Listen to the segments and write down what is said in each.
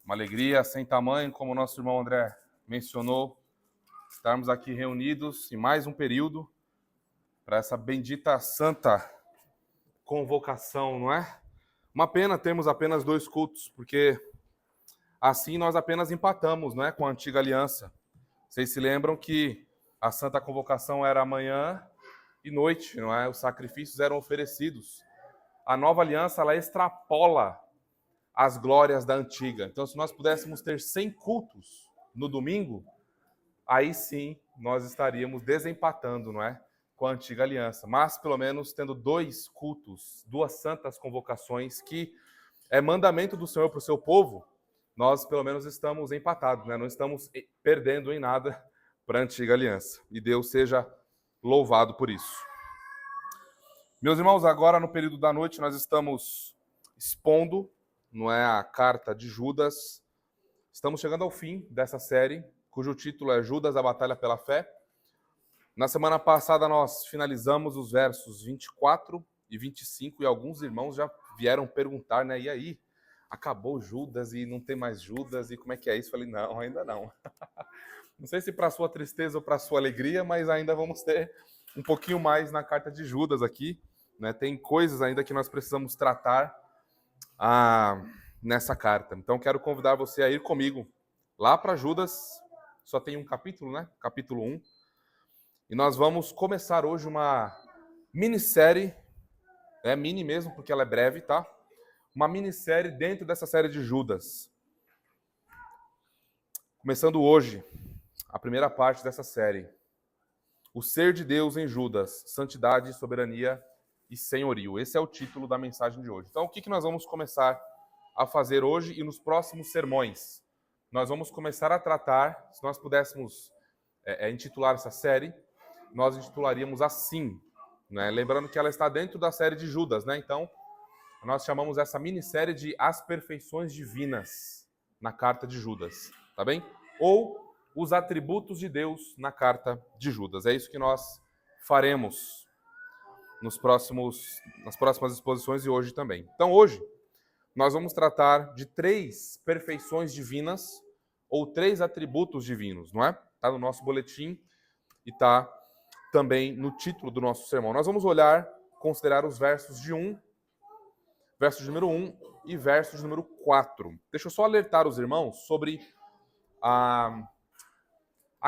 Uma alegria sem tamanho, como o nosso irmão André mencionou, estarmos aqui reunidos em mais um período para essa bendita santa convocação, não é? Uma pena termos apenas 2 cultos, porque assim nós apenas empatamos, não é, com a antiga aliança. Vocês se lembram que a santa convocação era manhã e noite, não é? Os sacrifícios eram oferecidos. A nova aliança, ela extrapola as glórias da antiga. Então, se nós pudéssemos ter 100 cultos no domingo, aí sim nós estaríamos desempatando, não é, com a antiga aliança. Mas, pelo menos, tendo 2 cultos, 2 santas convocações, que é mandamento do Senhor para o seu povo, nós, pelo menos, estamos empatados, né? Não estamos perdendo em nada para a antiga aliança. E Deus seja louvado por isso. Meus irmãos, agora no período da noite nós estamos expondo, não é, a carta de Judas. Estamos chegando ao fim dessa série, cujo título é Judas, a Batalha pela Fé. Na semana passada nós finalizamos os versos 24 e 25 e alguns irmãos já vieram perguntar, né, e aí? Acabou Judas e não tem mais Judas e como é que é isso? Falei, não, ainda não. Não sei se para sua tristeza ou para sua alegria, mas ainda vamos ter um pouquinho mais na carta de Judas aqui, né? Tem coisas ainda que nós precisamos tratar nessa carta. Então quero convidar você a ir comigo lá para Judas. Só tem um capítulo, né? Capítulo 1. E nós vamos começar hoje uma minissérie, é mini mesmo porque ela é breve, tá? Uma minissérie dentro dessa série de Judas. Começando hoje, a primeira parte dessa série. O ser de Deus em Judas, santidade, soberania e senhorio. Esse é o título da mensagem de hoje. Então, o que nós vamos começar a fazer hoje e nos próximos sermões? Nós vamos começar a tratar, se nós pudéssemos intitular essa série, nós intitularíamos assim, né? Lembrando que ela está dentro da série de Judas, né? Então, nós chamamos essa minissérie de As Perfeições Divinas na Carta de Judas, tá bem? Ou os atributos de Deus na Carta de Judas. É isso que nós faremos nas próximas exposições e hoje também. Então, hoje, nós vamos tratar de 3 perfeições divinas ou 3 atributos divinos, não é? Está no nosso boletim e está também no título do nosso sermão. Nós vamos considerar os versos de verso de número 1 e verso de número 4. Deixa eu só alertar os irmãos sobre a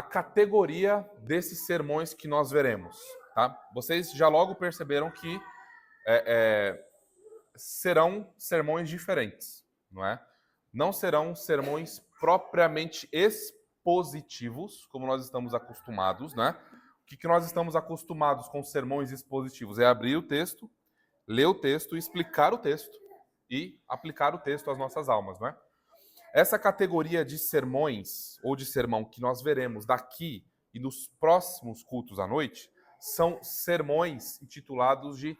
categoria desses sermões que nós veremos. Tá? Vocês já logo perceberam que serão sermões diferentes, não é? Não serão sermões propriamente expositivos, como nós estamos acostumados, né? O que nós estamos acostumados com sermões expositivos? É abrir o texto, ler o texto, explicar o texto e aplicar o texto às nossas almas, não é? Essa categoria de sermões ou de sermão que nós veremos daqui e nos próximos cultos à noite são sermões intitulados de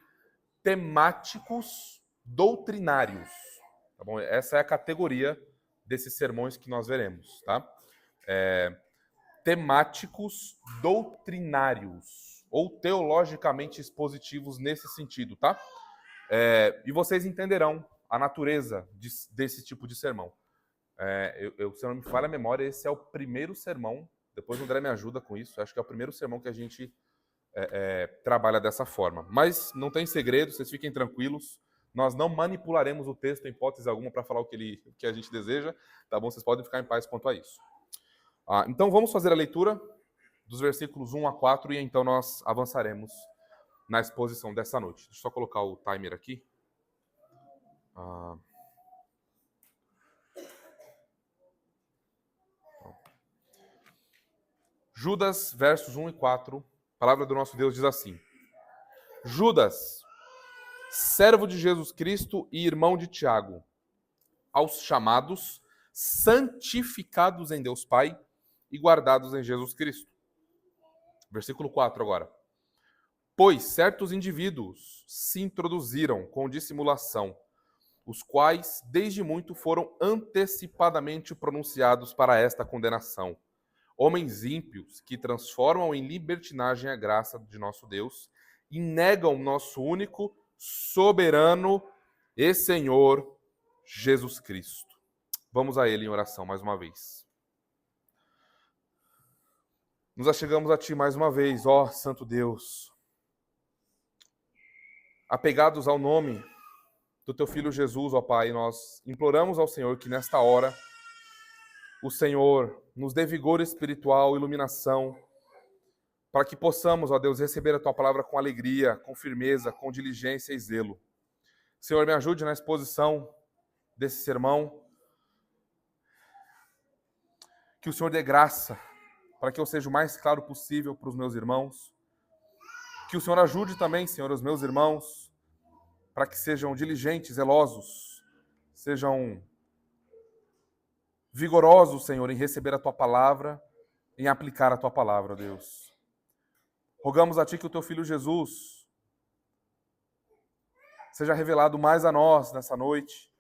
temáticos doutrinários. Tá bom? Essa é a categoria desses sermões que nós veremos, tá? Temáticos doutrinários ou teologicamente expositivos nesse sentido, tá? E vocês entenderão a natureza desse tipo de sermão. Se eu não me falha a memória, esse é o primeiro sermão, depois o André me ajuda com isso, acho que é o primeiro sermão que a gente trabalha dessa forma. Mas não tem segredo, vocês fiquem tranquilos, nós não manipularemos o texto em hipótese alguma para falar o que a gente deseja, tá bom? Vocês podem ficar em paz quanto a isso. Então vamos fazer a leitura dos versículos 1 a 4 e então nós avançaremos na exposição dessa noite. Deixa eu só colocar o timer aqui. Judas, versos 1 e 4, a palavra do nosso Deus diz assim: Judas, servo de Jesus Cristo e irmão de Tiago, aos chamados, santificados em Deus Pai e guardados em Jesus Cristo. Versículo 4 agora. Pois certos indivíduos se introduziram com dissimulação, os quais desde muito foram antecipadamente pronunciados para esta condenação. Homens ímpios que transformam em libertinagem a graça de nosso Deus e negam nosso único, soberano e Senhor Jesus Cristo. Vamos a Ele em oração mais uma vez. Nos achegamos a Ti mais uma vez, ó Santo Deus, apegados ao nome do Teu Filho Jesus, ó Pai, nós imploramos ao Senhor que nesta hora o Senhor nos dê vigor espiritual, iluminação, para que possamos, ó Deus, receber a Tua palavra com alegria, com firmeza, com diligência e zelo. Senhor, me ajude na exposição desse sermão, que o Senhor dê graça para que eu seja o mais claro possível para os meus irmãos. Que o Senhor ajude também, Senhor, os meus irmãos, para que sejam diligentes, zelosos, sejam vigorosos, Senhor, em receber a Tua palavra, em aplicar a Tua palavra, Deus. Rogamos a Ti que o Teu Filho Jesus seja revelado mais a nós nessa noite,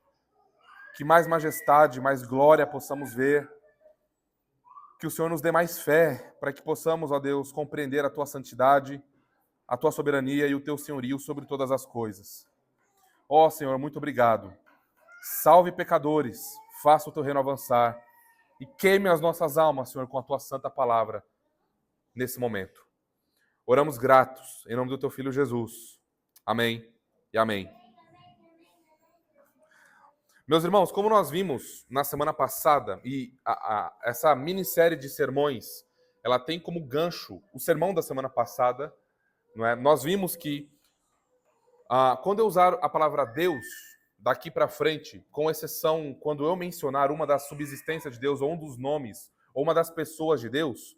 que mais majestade, mais glória possamos ver, que o Senhor nos dê mais fé, para que possamos, ó Deus, compreender a Tua santidade, a Tua soberania e o Teu senhorio sobre todas as coisas. Ó Senhor, muito obrigado. Salve pecadores, faça o Teu reino avançar e queime as nossas almas, Senhor, com a Tua santa palavra nesse momento. Oramos gratos, em nome do Teu Filho Jesus. Amém e amém. Meus irmãos, como nós vimos na semana passada, e essa minissérie de sermões, ela tem como gancho o sermão da semana passada, não é? Nós vimos que quando eu usar a palavra Deus, daqui para frente, com exceção quando eu mencionar uma das subsistências de Deus, ou um dos nomes, ou uma das pessoas de Deus,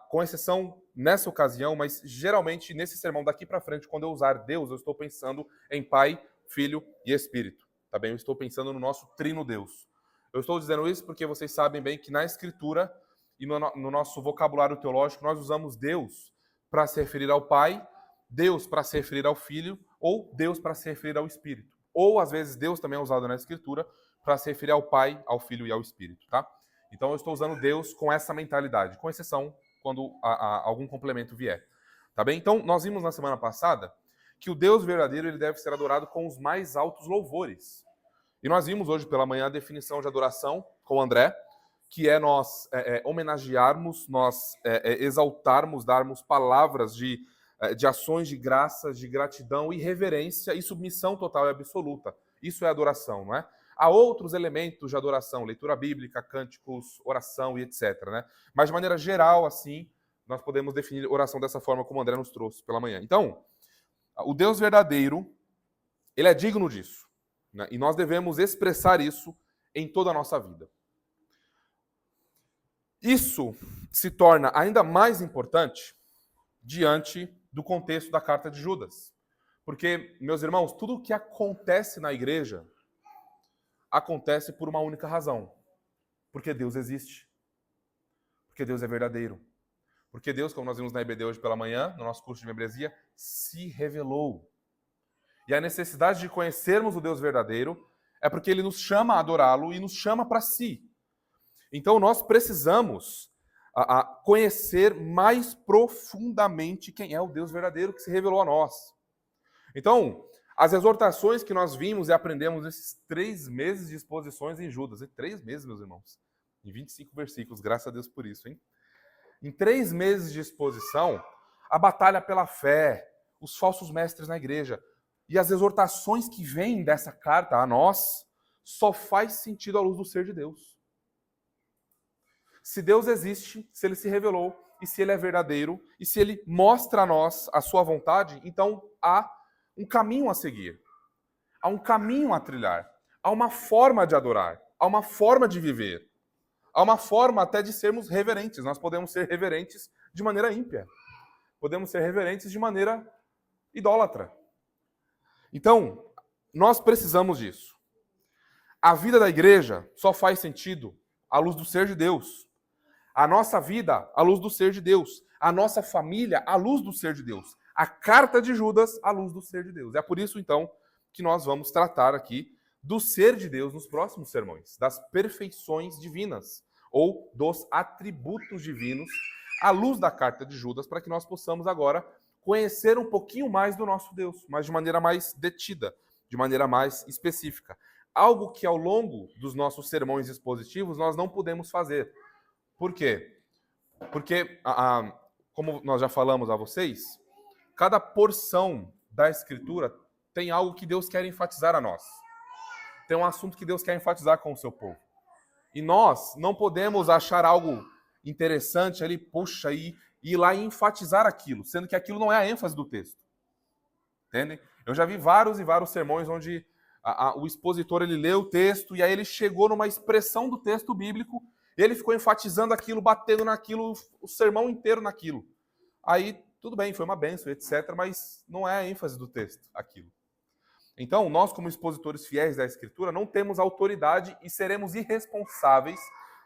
com exceção nessa ocasião, mas geralmente nesse sermão daqui para frente, quando eu usar Deus, eu estou pensando em Pai, Filho e Espírito. Tá bem? Eu estou pensando no nosso trino Deus. Eu estou dizendo isso porque vocês sabem bem que na Escritura e no nosso vocabulário teológico nós usamos Deus para se referir ao Pai, Deus para se referir ao Filho ou Deus para se referir ao Espírito. Ou às vezes Deus também é usado na Escritura para se referir ao Pai, ao Filho e ao Espírito. Tá? Então eu estou usando Deus com essa mentalidade, com exceção quando algum complemento vier. Tá bem? Então nós vimos na semana passada que o Deus verdadeiro ele deve ser adorado com os mais altos louvores. E nós vimos hoje pela manhã a definição de adoração com o André, que é nós homenagearmos, nós exaltarmos, darmos palavras de ações de graças, de gratidão e reverência e submissão total e absoluta. Isso é adoração, não é? Há outros elementos de adoração, leitura bíblica, cânticos, oração e etc. Né? Mas de maneira geral, assim, nós podemos definir oração dessa forma como o André nos trouxe pela manhã. Então, o Deus verdadeiro, ele é digno disso. Né? E nós devemos expressar isso em toda a nossa vida. Isso se torna ainda mais importante diante do contexto da carta de Judas. Porque, meus irmãos, tudo o que acontece na igreja acontece por uma única razão. Porque Deus existe. Porque Deus é verdadeiro. Porque Deus, como nós vimos na IBD hoje pela manhã, no nosso curso de membresia, se revelou. E a necessidade de conhecermos o Deus verdadeiro é porque Ele nos chama a adorá-lo e nos chama para si. Então nós precisamos conhecer mais profundamente quem é o Deus verdadeiro que se revelou a nós. Então, as exortações que nós vimos e aprendemos nesses 3 meses de exposições em Judas, 3 meses, meus irmãos, em 25 versículos, graças a Deus por isso, hein? Em 3 meses de exposição, a batalha pela fé, os falsos mestres na igreja e as exortações que vêm dessa carta a nós só faz sentido à luz do ser de Deus. Se Deus existe, se Ele se revelou e se Ele é verdadeiro e se Ele mostra a nós a sua vontade, então há um caminho a seguir, há um caminho a trilhar, há uma forma de adorar, há uma forma de viver. Há uma forma até de sermos reverentes. Nós podemos ser reverentes de maneira ímpia. Podemos ser reverentes de maneira idólatra. Então, nós precisamos disso. A vida da igreja só faz sentido à luz do ser de Deus. A nossa vida, à luz do ser de Deus. A nossa família, à luz do ser de Deus. A carta de Judas, à luz do ser de Deus. É por isso, então, que nós vamos tratar aqui do ser de Deus nos próximos sermões, das perfeições divinas, ou dos atributos divinos, à luz da carta de Judas, para que nós possamos agora conhecer um pouquinho mais do nosso Deus, mas de maneira mais detida, de maneira mais específica. algo que ao longo dos nossos sermões expositivos nós não podemos fazer. Por quê? Porque, como nós já falamos a vocês, cada porção da Escritura tem algo que Deus quer enfatizar a nós. Tem um assunto que Deus quer enfatizar com o seu povo. E nós não podemos achar algo interessante ali, puxa, e ir lá e enfatizar aquilo, sendo que aquilo não é a ênfase do texto. Entendem? Eu já vi vários e vários sermões onde o expositor ele leu o texto e aí ele chegou numa expressão do texto bíblico e ele ficou enfatizando aquilo, batendo naquilo, o sermão inteiro naquilo. Aí, tudo bem, foi uma bênção, etc., mas não é a ênfase do texto, aquilo. Então, nós, como expositores fiéis da Escritura, não temos autoridade e seremos irresponsáveis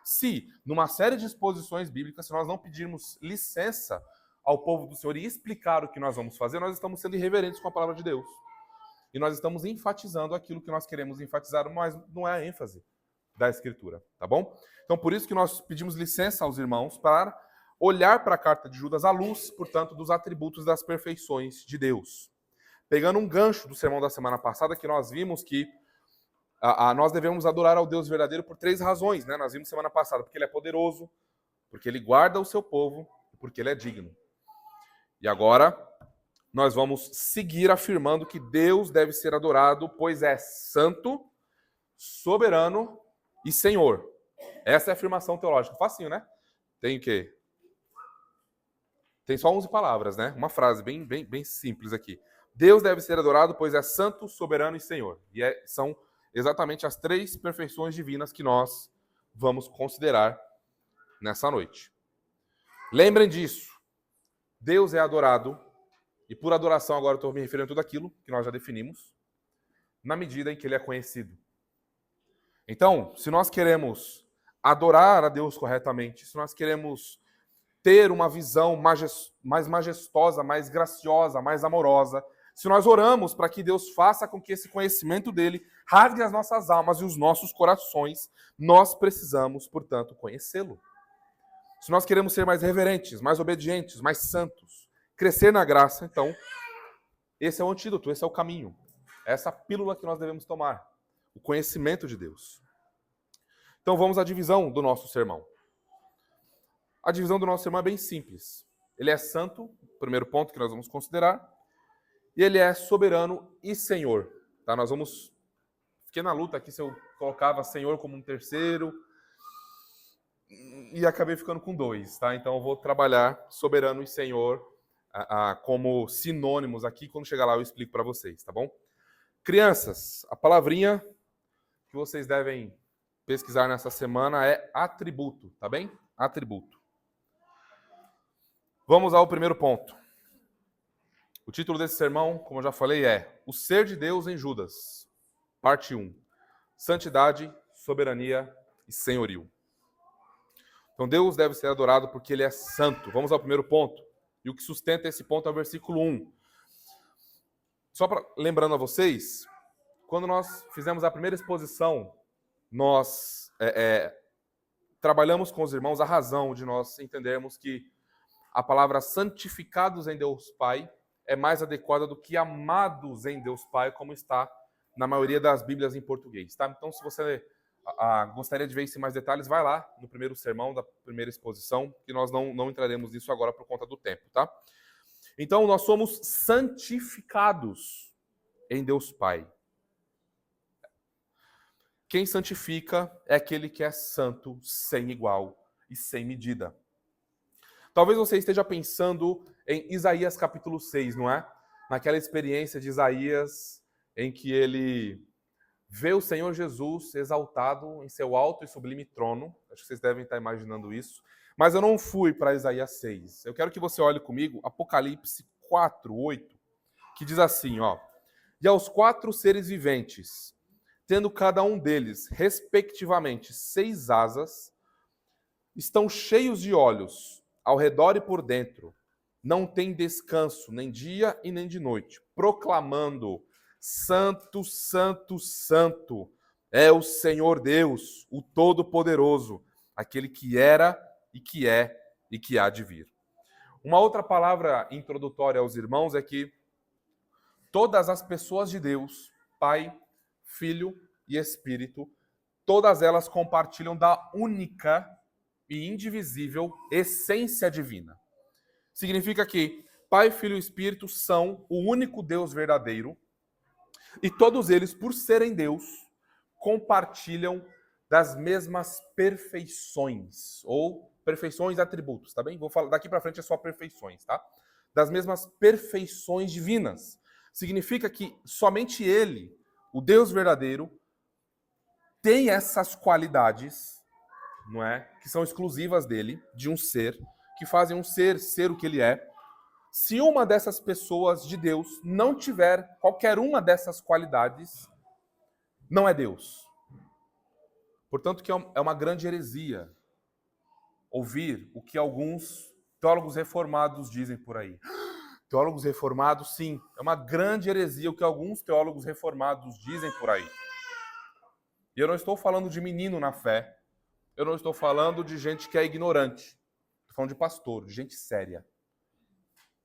se, numa série de exposições bíblicas, se nós não pedirmos licença ao povo do Senhor e explicar o que nós vamos fazer, nós estamos sendo irreverentes com a palavra de Deus. E nós estamos enfatizando aquilo que nós queremos enfatizar, mas não é a ênfase da Escritura, tá bom? Então, por isso que nós pedimos licença aos irmãos para olhar para a carta de Judas à luz, portanto, dos atributos das perfeições de Deus. Pegando um gancho do sermão da semana passada, que nós vimos que nós devemos adorar ao Deus verdadeiro por 3 razões, né? Nós vimos semana passada, porque ele é poderoso, porque ele guarda o seu povo e porque ele é digno. E agora nós vamos seguir afirmando que Deus deve ser adorado, pois é santo, soberano e Senhor. Essa é a afirmação teológica. Facinho, né? Tem o quê? Tem só 11 palavras, né? Uma frase bem simples aqui. Deus deve ser adorado, pois é santo, soberano e Senhor. E são exatamente as 3 perfeições divinas que nós vamos considerar nessa noite. Lembrem disso. Deus é adorado, e por adoração agora eu estou me referindo a tudo aquilo que nós já definimos, na medida em que ele é conhecido. Então, se nós queremos adorar a Deus corretamente, se nós queremos ter uma visão mais majestosa, mais graciosa, mais amorosa, se nós oramos para que Deus faça com que esse conhecimento dele rasgue as nossas almas e os nossos corações, nós precisamos, portanto, conhecê-lo. Se nós queremos ser mais reverentes, mais obedientes, mais santos, crescer na graça, então, esse é o antídoto, esse é o caminho. Essa é a pílula que nós devemos tomar, o conhecimento de Deus. Então vamos à divisão do nosso sermão. A divisão do nosso sermão é bem simples. Ele é santo, primeiro ponto que nós vamos considerar, e ele é soberano e Senhor. Tá? Nós vamos... Fiquei na luta aqui se eu colocava Senhor como um terceiro, e acabei ficando com 2. Tá? Então eu vou trabalhar soberano e Senhor como sinônimos aqui. Quando chegar lá eu explico para vocês, tá bom? Crianças, a palavrinha que vocês devem pesquisar nessa semana é atributo, tá bem? Atributo. Vamos ao primeiro ponto. O título desse sermão, como eu já falei, é O Ser de Deus em Judas, parte 1. Santidade, soberania e senhorio. Então Deus deve ser adorado porque ele é santo. Vamos ao primeiro ponto. E o que sustenta esse ponto é o versículo 1. Só lembrando a vocês, quando nós fizemos a primeira exposição, nós trabalhamos com os irmãos a razão de nós entendermos que a palavra santificados em Deus Pai é mais adequada do que amados em Deus Pai, como está na maioria das Bíblias em português. Tá? Então, se você gostaria de ver isso em mais detalhes, vai lá no primeiro sermão da primeira exposição, que nós não entraremos nisso agora por conta do tempo. Tá? Então, nós somos santificados em Deus Pai. Quem santifica é aquele que é santo, sem igual e sem medida. Talvez você esteja pensando em Isaías capítulo 6, não é? Naquela experiência de Isaías em que ele vê o Senhor Jesus exaltado em seu alto e sublime trono. Acho que vocês devem estar imaginando isso. Mas eu não fui para Isaías 6. Eu quero que você olhe comigo Apocalipse 4, 8, que diz assim, ó. E aos 4 seres viventes, tendo cada um deles, respectivamente, 6 asas, estão cheios de olhos, ao redor e por dentro, não tem descanso, nem dia e nem de noite, proclamando: Santo, Santo, Santo, é o Senhor Deus, o Todo-Poderoso, aquele que era e que é e que há de vir. Uma outra palavra introdutória aos irmãos é que todas as pessoas de Deus, Pai, Filho e Espírito, todas elas compartilham da única e indivisível essência divina. Significa que Pai, Filho e Espírito são o único Deus verdadeiro e todos eles, por serem Deus, compartilham das mesmas perfeições, ou perfeições e atributos, tá bem? Vou falar daqui para frente é só perfeições, tá? Das mesmas perfeições divinas. Significa que somente ele, o Deus verdadeiro, tem essas qualidades, não é? Que são exclusivas dele, de um ser, que fazem um ser ser o que ele é. Se uma dessas pessoas de Deus não tiver qualquer uma dessas qualidades, não é Deus. Portanto, que é uma grande heresia ouvir o que alguns teólogos reformados dizem por aí. Teólogos reformados, sim, é uma grande heresia o que alguns teólogos reformados dizem por aí. E eu não estou falando de menino na fé, eu não estou falando de gente que é ignorante, estou falando de pastor, de gente séria,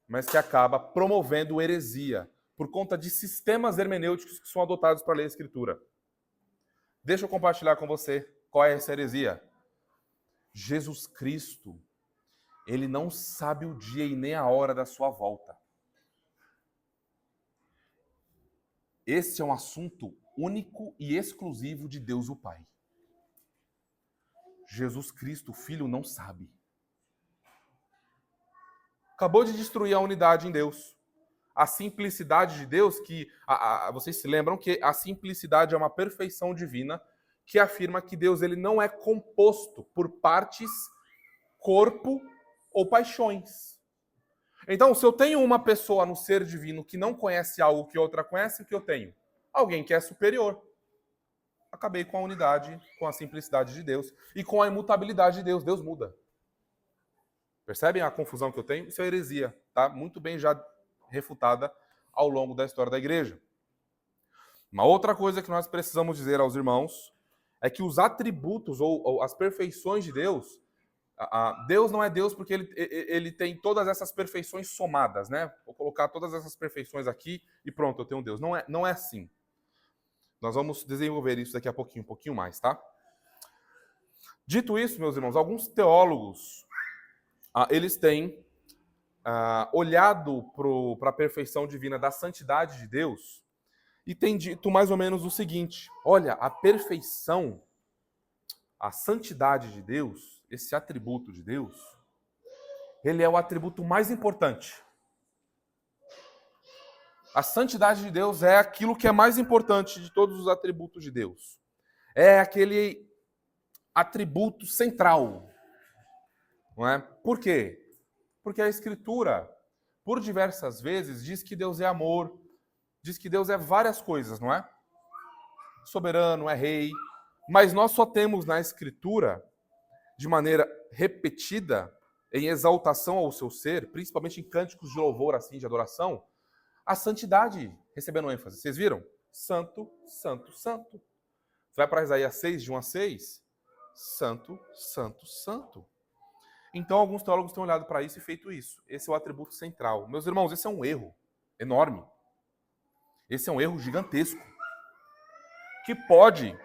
mas que acaba promovendo heresia por conta de sistemas hermenêuticos que são adotados para ler a Escritura. Deixa eu compartilhar com você qual é essa heresia. Jesus Cristo, ele não sabe o dia e nem a hora da sua volta. Esse é um assunto único e exclusivo de Deus o Pai. Jesus Cristo, o Filho, não sabe. Acabou de destruir a unidade em Deus. A simplicidade de Deus, que vocês se lembram que a simplicidade é uma perfeição divina que afirma que Deus ele não é composto por partes, corpo ou paixões. Então, se eu tenho uma pessoa no ser divino que não conhece algo que outra conhece, o que eu tenho? Alguém que é superior. Acabei com a unidade, com a simplicidade de Deus e com a imutabilidade de Deus. Deus muda. Percebem a confusão que eu tenho? Isso é heresia, tá? Muito bem já refutada ao longo da história da igreja. Uma outra coisa que nós precisamos dizer aos irmãos é que os atributos ou as perfeições de Deus, Deus não é Deus porque ele tem todas essas perfeições somadas, né? Vou colocar todas essas perfeições aqui e pronto, eu tenho um Deus. Não é assim. Nós vamos desenvolver isso daqui a pouquinho, um pouquinho mais, tá? Dito isso, meus irmãos, alguns teólogos, eles têm olhado para a perfeição divina da santidade de Deus e têm dito mais ou menos o seguinte: olha, a perfeição, a santidade de Deus, esse atributo de Deus, ele é o atributo mais importante. A santidade de Deus é aquilo que é mais importante de todos os atributos de Deus. É aquele atributo central. Não é? Por quê? Porque a Escritura, por diversas vezes, diz que Deus é amor, diz que Deus é várias coisas, não é? Soberano, é rei. Mas nós só temos na Escritura, de maneira repetida, em exaltação ao seu ser, principalmente em cânticos de louvor, assim, de adoração, a santidade recebendo ênfase. Vocês viram? Santo, santo, santo. Você vai para Isaías 6, de 1 a 6? Santo, santo, santo. Então, alguns teólogos têm olhado para isso e feito isso. Esse é o atributo central. Meus irmãos, esse é um erro enorme. Esse é um erro gigantesco. Que pode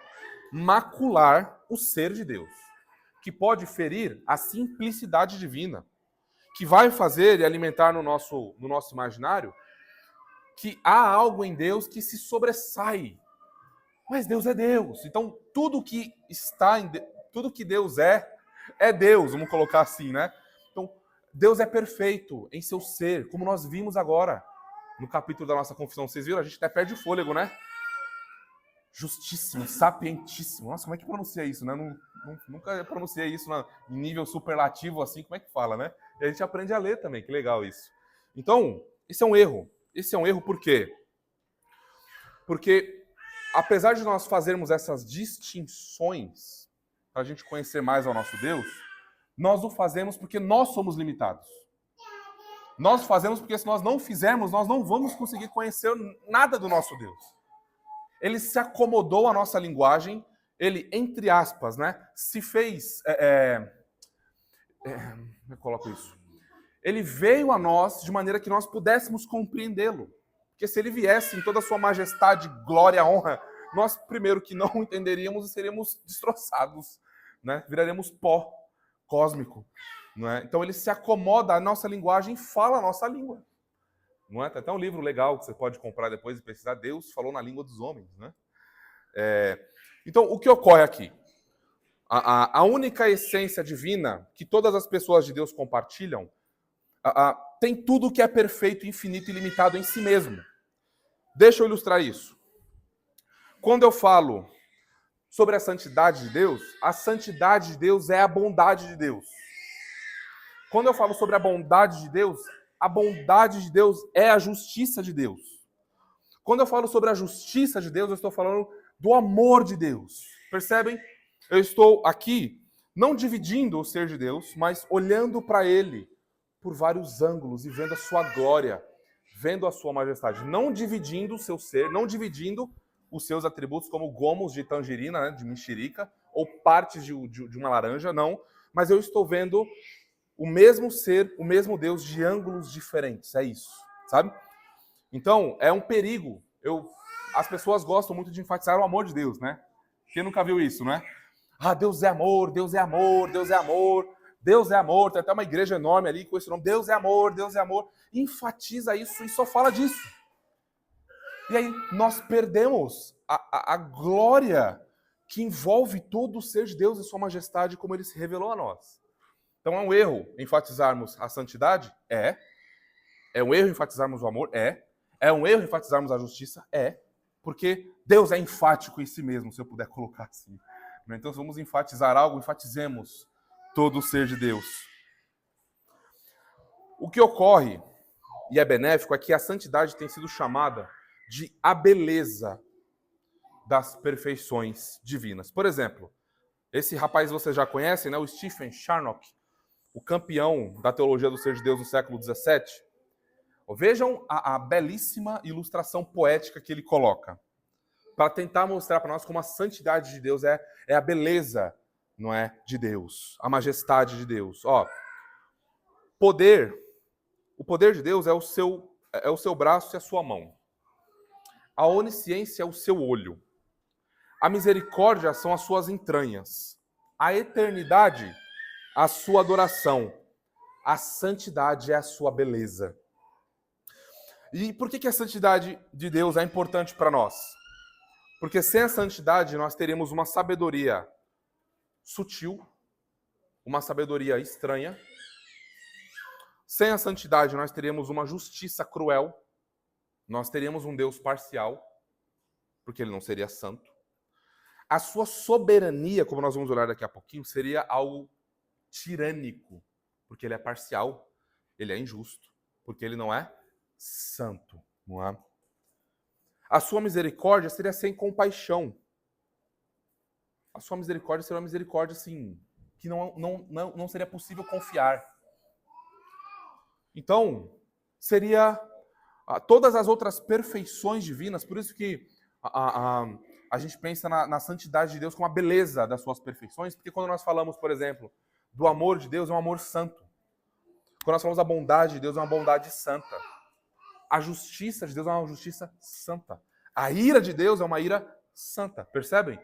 macular o ser de Deus. Que pode ferir a simplicidade divina. Que vai fazer e alimentar no nosso imaginário que há algo em Deus que se sobressai. Mas Deus é Deus. Então, tudo que Deus é Deus, vamos colocar assim, né? Então, Deus é perfeito em seu ser, como nós vimos agora no capítulo da nossa confissão. Vocês viram? A gente até perde o fôlego, né? Justíssimo, sapientíssimo. Nossa, como é que pronuncia isso, né? Nunca pronunciei isso em nível superlativo assim, como é que fala, né? E a gente aprende a ler também, que legal isso. Então, esse é um erro. Esse é um erro por quê? Porque, apesar de nós fazermos essas distinções para a gente conhecer mais ao nosso Deus, nós o fazemos porque nós somos limitados. Nós fazemos porque se nós não fizermos, nós não vamos conseguir conhecer nada do nosso Deus. Ele se acomodou à nossa linguagem, ele, entre aspas, né, se fez... eu coloco isso. Ele veio a nós de maneira que nós pudéssemos compreendê-lo. Porque se ele viesse em toda a sua majestade, glória, honra, nós primeiro que não entenderíamos e seríamos destroçados, né? Viraremos pó cósmico, não é? Então ele se acomoda à nossa linguagem e fala a nossa língua, não é? Tem até um livro legal que você pode comprar depois e pesquisar, Deus falou na língua dos homens, né? Então, o que ocorre aqui? A única essência divina que todas as pessoas de Deus compartilham tem tudo que é perfeito, infinito e limitado em si mesmo. Deixa eu ilustrar isso. Quando eu falo sobre a santidade de Deus, a santidade de Deus é a bondade de Deus. Quando eu falo sobre a bondade de Deus é a justiça de Deus. Quando eu falo sobre a justiça de Deus, eu estou falando do amor de Deus. Percebem? Eu estou aqui não dividindo o ser de Deus, mas olhando para ele por vários ângulos e vendo a sua glória, vendo a sua majestade. Não dividindo o seu ser, não dividindo os seus atributos como gomos de tangerina, né, de mexerica, ou partes de uma laranja, não. Mas eu estou vendo o mesmo ser, o mesmo Deus de ângulos diferentes. É isso, sabe? Então, é um perigo. As pessoas gostam muito de enfatizar o amor de Deus, né? Quem nunca viu isso, né? Deus é amor, Deus é amor, Deus é amor, Deus é amor. Tem até uma igreja enorme ali com esse nome. Deus é amor, Deus é amor. Enfatiza isso e só fala disso. E aí nós perdemos a glória que envolve todo o ser de Deus e sua majestade como ele se revelou a nós. Então é um erro enfatizarmos a santidade? É. É um erro enfatizarmos o amor? É. É um erro enfatizarmos a justiça? É. Porque Deus é enfático em si mesmo, se eu puder colocar assim. Então, se vamos enfatizar algo, enfatizemos todo o ser de Deus. O que ocorre, e é benéfico, é que a santidade tem sido chamada de a beleza das perfeições divinas. Por exemplo, esse rapaz vocês já conhecem, né? O Stephen Charnock, o campeão da teologia do ser de Deus no século XVII. Vejam a belíssima ilustração poética que ele coloca para tentar mostrar para nós como a santidade de Deus é a beleza, não é, de Deus, a majestade de Deus. O poder de Deus é o seu braço e a sua mão. A onisciência é o seu olho. A misericórdia são as suas entranhas. A eternidade, a sua adoração. A santidade é a sua beleza. E por que a santidade de Deus é importante para nós? Porque sem a santidade nós teríamos uma sabedoria sutil, uma sabedoria estranha. Sem a santidade nós teríamos uma justiça cruel. Nós teríamos um Deus parcial, porque ele não seria santo. A sua soberania, como nós vamos olhar daqui a pouquinho, seria algo tirânico, porque ele é parcial, ele é injusto, porque ele não é santo, não é? A sua misericórdia seria sem compaixão. A sua misericórdia seria uma misericórdia, assim, que não seria possível confiar. Então, seria todas as outras perfeições divinas, por isso que a gente pensa na santidade de Deus como a beleza das suas perfeições, porque quando nós falamos, por exemplo, do amor de Deus, é um amor santo. Quando nós falamos da bondade de Deus, é uma bondade santa. A justiça de Deus é uma justiça santa. A ira de Deus é uma ira santa. Percebem?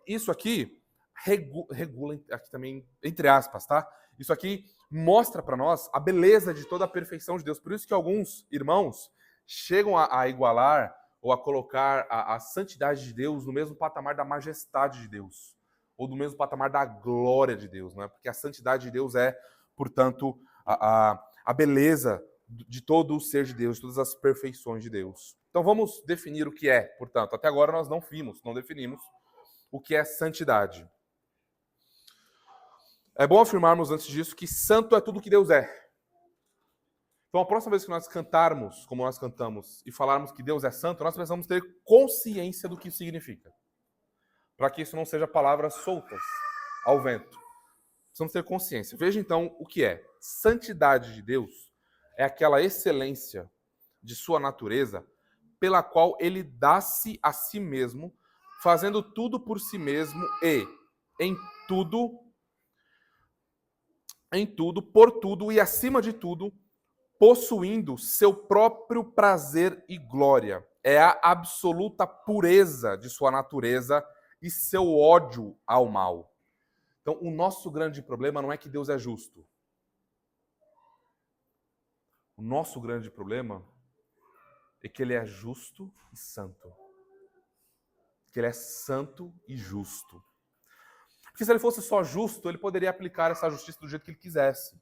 Isso aqui regula, aqui também, entre aspas, tá? Isso aqui mostra para nós a beleza de toda a perfeição de Deus. Por isso que alguns irmãos chegam a igualar ou a colocar a santidade de Deus no mesmo patamar da majestade de Deus. Ou do mesmo patamar da glória de Deus, né? Porque a santidade de Deus é, portanto, a beleza de todo o ser de Deus, de todas as perfeições de Deus. Então vamos definir o que é, portanto. Até agora nós não definimos o que é santidade. É bom afirmarmos antes disso que santo é tudo que Deus é. Então a próxima vez que nós cantarmos, como nós cantamos, e falarmos que Deus é santo, nós precisamos ter consciência do que isso significa. Para que isso não seja palavras soltas ao vento. Precisamos ter consciência. Veja então o que é. Santidade de Deus é aquela excelência de sua natureza pela qual ele dá-se a si mesmo, fazendo tudo por si mesmo e em tudo, por tudo e acima de tudo, possuindo seu próprio prazer e glória. é a absoluta pureza de sua natureza e seu ódio ao mal. Então, o nosso grande problema não é que Deus é justo. O nosso grande problema é que ele é justo e santo. Que ele é santo e justo. Porque se ele fosse só justo, ele poderia aplicar essa justiça do jeito que ele quisesse.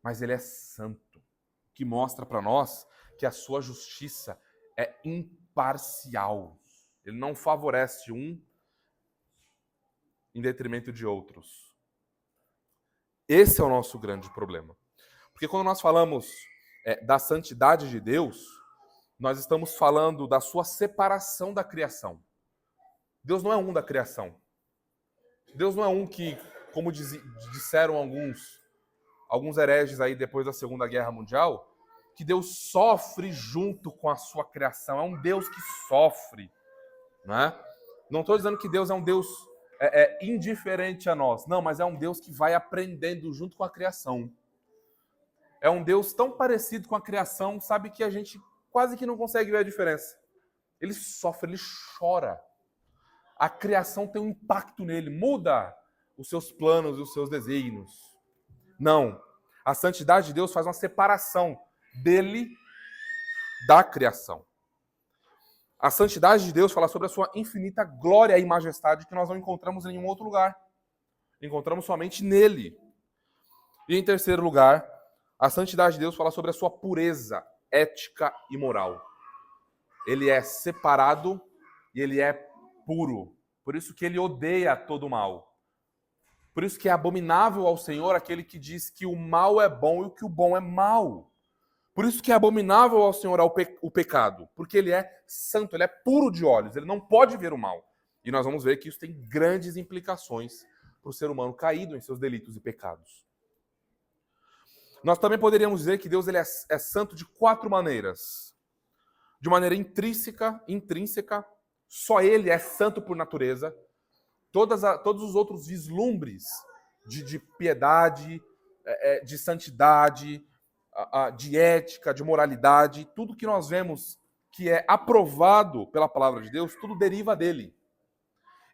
Mas ele é santo, que mostra para nós que a sua justiça é imparcial. Ele não favorece um em detrimento de outros. Esse é o nosso grande problema. Porque quando nós falamos da santidade de Deus, nós estamos falando da sua separação da criação. Deus não é um da criação. Deus não é um que, como disseram alguns hereges aí depois da Segunda Guerra Mundial, que Deus sofre junto com a sua criação. É um Deus que sofre. Não estou dizendo que Deus é um Deus indiferente a nós. Não, mas é um Deus que vai aprendendo junto com a criação. É um Deus tão parecido com a criação, sabe, que a gente quase que não consegue ver a diferença. Ele sofre, ele chora. A criação tem um impacto nele, muda os seus planos e os seus desígnios. Não. A santidade de Deus faz uma separação dele da criação. A santidade de Deus fala sobre a sua infinita glória e majestade que nós não encontramos em nenhum outro lugar. Encontramos somente nele. E em terceiro lugar, a santidade de Deus fala sobre a sua pureza ética e moral. Ele é separado e ele é puro. Por isso que ele odeia todo o mal. Por isso que é abominável ao Senhor aquele que diz que o mal é bom e que o bom é mal. Por isso que é abominável ao Senhor o pecado. Porque ele é santo, ele é puro de olhos, ele não pode ver o mal. E nós vamos ver que isso tem grandes implicações para o ser humano caído em seus delitos e pecados. Nós também poderíamos dizer que Deus ele é santo de 4 maneiras. De maneira intrínseca, só ele é santo por natureza. Todos os outros vislumbres de piedade, de santidade, de ética, de moralidade, tudo que nós vemos que é aprovado pela palavra de Deus, tudo deriva dele.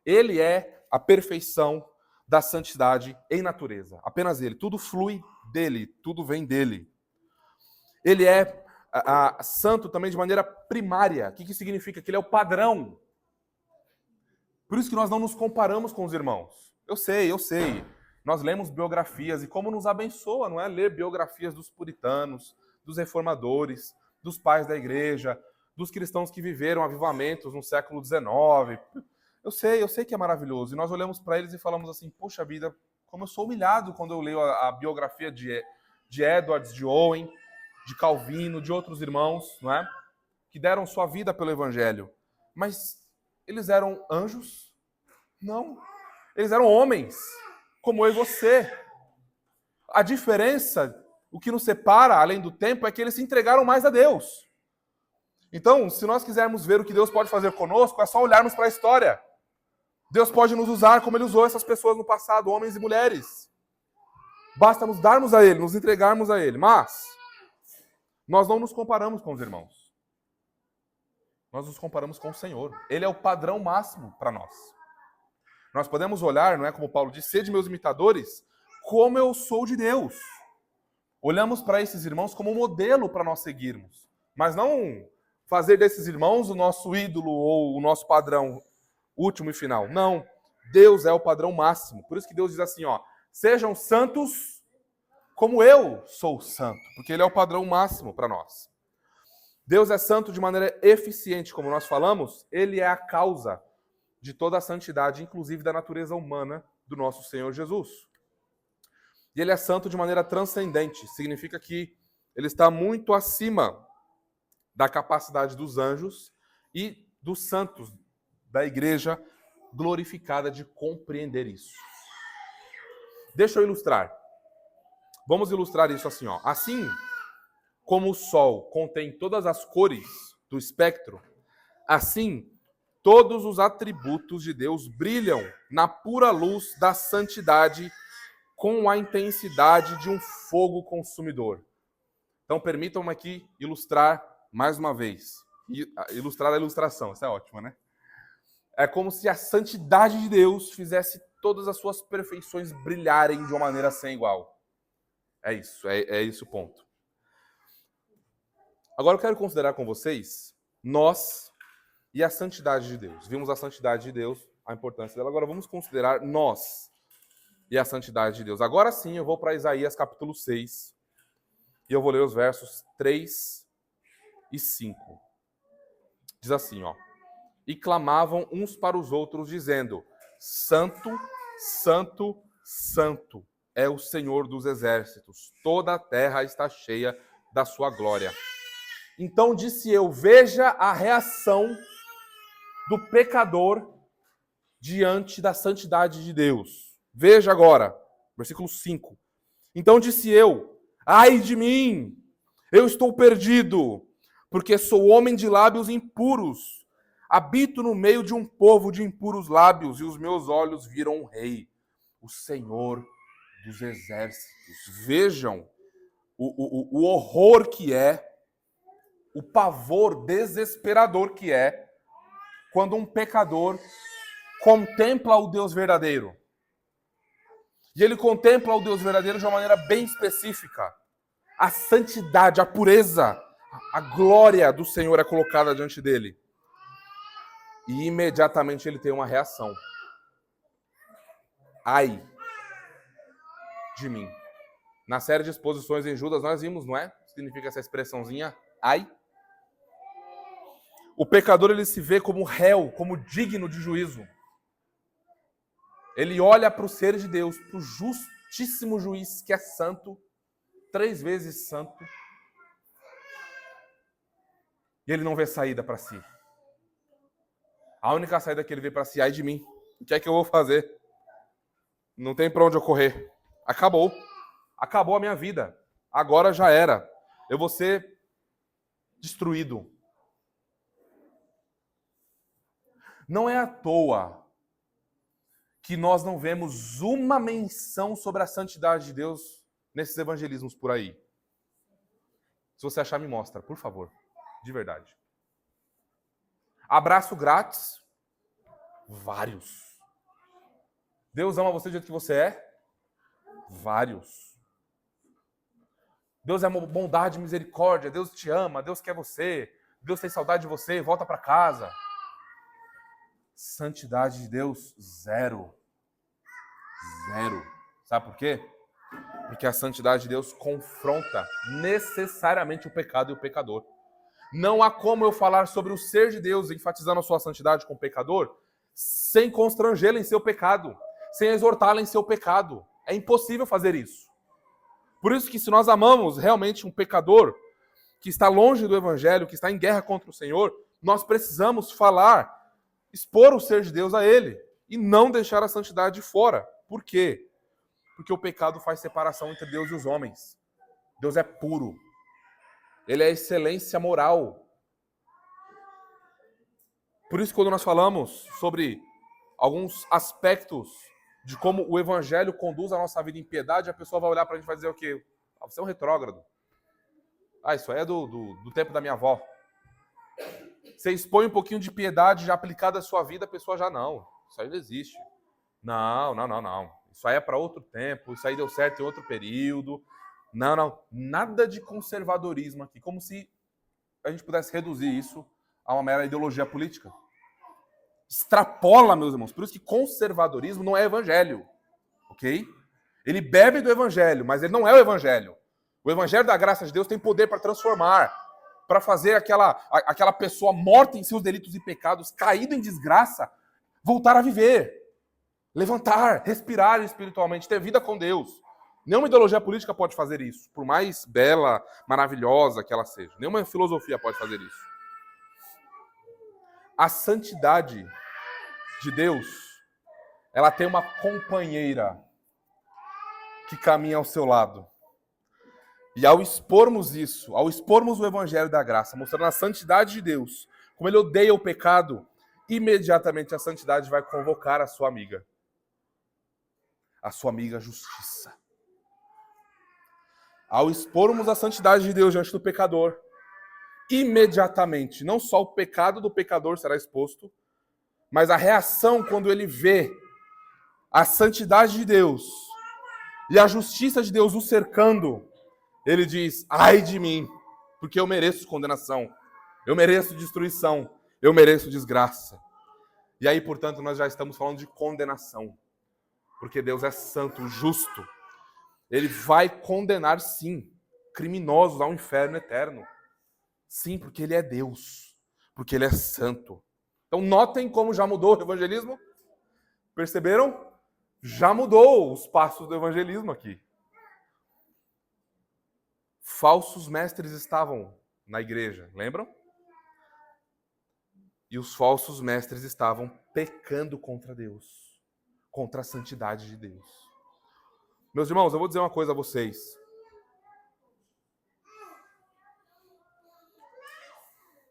Ele é a perfeição da santidade em natureza. Apenas ele. Tudo flui dele, tudo vem dele. Ele é santo também de maneira primária. O que significa? Que ele é o padrão. Por isso que nós não nos comparamos com os irmãos. Eu sei. Nós lemos biografias e como nos abençoa, não é? Ler biografias dos puritanos, dos reformadores, dos pais da igreja, dos cristãos que viveram avivamentos no século XIX. Eu sei que é maravilhoso. E nós olhamos para eles e falamos assim, poxa vida, como eu sou humilhado quando eu leio a biografia de Edwards, de Owen, de Calvino, de outros irmãos, não é? Que deram sua vida pelo evangelho. Mas eles eram anjos? Não. Eles eram homens, como eu e você. A diferença, o que nos separa, além do tempo, é que eles se entregaram mais a Deus. Então, se nós quisermos ver o que Deus pode fazer conosco, é só olharmos para a história. Deus pode nos usar como Ele usou essas pessoas no passado, homens e mulheres. Basta nos darmos a Ele, nos entregarmos a Ele. Mas nós não nos comparamos com os irmãos. Nós nos comparamos com o Senhor. Ele é o padrão máximo para nós. Nós podemos olhar, não é como Paulo diz, sede meus imitadores, como eu sou de Deus. Olhamos para esses irmãos como um modelo para nós seguirmos. Mas não fazer desses irmãos o nosso ídolo ou o nosso padrão último e final. Não. Deus é o padrão máximo. Por isso que Deus diz assim, sejam santos como eu sou santo. Porque Ele é o padrão máximo para nós. Deus é santo de maneira eficiente, como nós falamos. Ele é a causa de toda a santidade, inclusive da natureza humana do nosso Senhor Jesus. E Ele é santo de maneira transcendente. Significa que Ele está muito acima da capacidade dos anjos e dos santos da igreja glorificada de compreender isso. Deixa eu ilustrar. Vamos ilustrar isso assim, Assim como o sol contém todas as cores do espectro, assim todos os atributos de Deus brilham na pura luz da santidade com a intensidade de um fogo consumidor. Então permitam-me aqui ilustrar mais uma vez. ilustrar a ilustração, isso é ótimo, né? É como se a santidade de Deus fizesse todas as suas perfeições brilharem de uma maneira sem igual. É isso, é isso o ponto. Agora eu quero considerar com vocês nós e a santidade de Deus. Vimos a santidade de Deus, a importância dela. Agora vamos considerar nós e a santidade de Deus. Agora sim, eu vou para Isaías capítulo 6 e eu vou ler os versos 3 e 5. Diz assim, ó. E clamavam uns para os outros, dizendo: Santo, Santo, Santo é o Senhor dos exércitos. Toda a terra está cheia da sua glória. Então disse eu: veja a reação do pecador diante da santidade de Deus. Veja agora, versículo 5. Então disse eu: ai de mim, eu estou perdido, porque sou homem de lábios impuros. Habito no meio de um povo de impuros lábios, e os meus olhos viram o Rei, o Senhor dos exércitos. Vejam o horror que é, o pavor desesperador que é, quando um pecador contempla o Deus verdadeiro. E ele contempla o Deus verdadeiro de uma maneira bem específica. A santidade, a pureza, a glória do Senhor é colocada diante dele. E imediatamente ele tem uma reação. Ai de mim. Na série de exposições em Judas nós vimos, não é? Significa essa expressãozinha, ai. O pecador, ele se vê como réu, como digno de juízo. Ele olha para o ser de Deus, para o justíssimo juiz que é santo, 3 vezes santo, e ele não vê saída para si. A única saída que ele vê para si, ai de mim, o que é que eu vou fazer? Não tem para onde eu correr. Acabou. Acabou a minha vida. Agora já era. Eu vou ser destruído. Não é à toa que nós não vemos uma menção sobre a santidade de Deus nesses evangelismos por aí. Se você achar, me mostra, por favor. De verdade. Abraço grátis? Vários. Deus ama você do jeito que você é? Vários. Deus é bondade e misericórdia. Deus te ama. Deus quer você. Deus tem saudade de você. Volta para casa. Santidade de Deus, zero. Zero. Sabe por quê? Porque a santidade de Deus confronta necessariamente o pecado e o pecador. Não há como eu falar sobre o ser de Deus, enfatizando a sua santidade com o pecador, sem constrangê-lo em seu pecado, sem exortá-lo em seu pecado. É impossível fazer isso. Por isso que se nós amamos realmente um pecador que está longe do evangelho, que está em guerra contra o Senhor, nós precisamos falar, expor o ser de Deus a ele e não deixar a santidade de fora. Por quê? Porque o pecado faz separação entre Deus e os homens. Deus é puro. Ele é excelência moral. Por isso, quando nós falamos sobre alguns aspectos de como o evangelho conduz a nossa vida em piedade, a pessoa vai olhar para a gente e vai dizer o quê? Ah, você é um retrógrado. Ah, isso aí é do tempo da minha avó. Você expõe um pouquinho de piedade já aplicada à sua vida, a pessoa já não. Isso aí não existe. Não. Isso aí é para outro tempo, isso aí deu certo em outro período. Não. Nada de conservadorismo aqui. Como se a gente pudesse reduzir isso a uma mera ideologia política. Extrapola, meus irmãos. Por isso que conservadorismo não é evangelho. Ok? Ele bebe do evangelho, mas ele não é o evangelho. O evangelho da graça de Deus tem poder para transformar, para fazer aquela pessoa morta em seus delitos e pecados, caída em desgraça, voltar a viver. Levantar, respirar espiritualmente, ter vida com Deus. Nenhuma ideologia política pode fazer isso, por mais bela, maravilhosa que ela seja. Nenhuma filosofia pode fazer isso. A santidade de Deus, ela tem uma companheira que caminha ao seu lado. E ao expormos isso, ao expormos o evangelho da graça, mostrando a santidade de Deus, como ele odeia o pecado, imediatamente a santidade vai convocar a sua amiga justiça. Ao expormos a santidade de Deus diante do pecador, imediatamente. Não só o pecado do pecador será exposto, mas a reação quando ele vê a santidade de Deus e a justiça de Deus o cercando, ele diz, ai de mim, porque eu mereço condenação, eu mereço destruição, eu mereço desgraça. E aí, portanto, nós já estamos falando de condenação, porque Deus é santo, justo. Ele vai condenar, sim, criminosos ao inferno eterno. Sim, porque ele é Deus, porque ele é santo. Então, notem como já mudou o evangelismo. Perceberam? Já mudou os passos do evangelismo aqui. Falsos mestres estavam na igreja, lembram? E os falsos mestres estavam pecando contra Deus, contra a santidade de Deus. Meus irmãos, eu vou dizer uma coisa a vocês.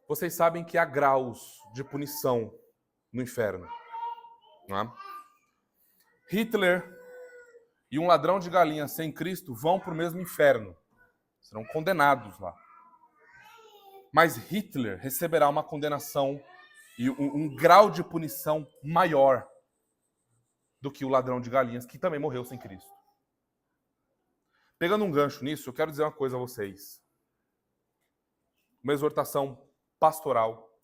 Vocês sabem que há graus de punição no inferno, não é? Hitler e um ladrão de galinha sem Cristo vão para o mesmo inferno. Serão condenados lá. Mas Hitler receberá uma condenação e um grau de punição maior do que o ladrão de galinhas, que também morreu sem Cristo. Pegando um gancho nisso, eu quero dizer uma coisa a vocês. Uma exortação pastoral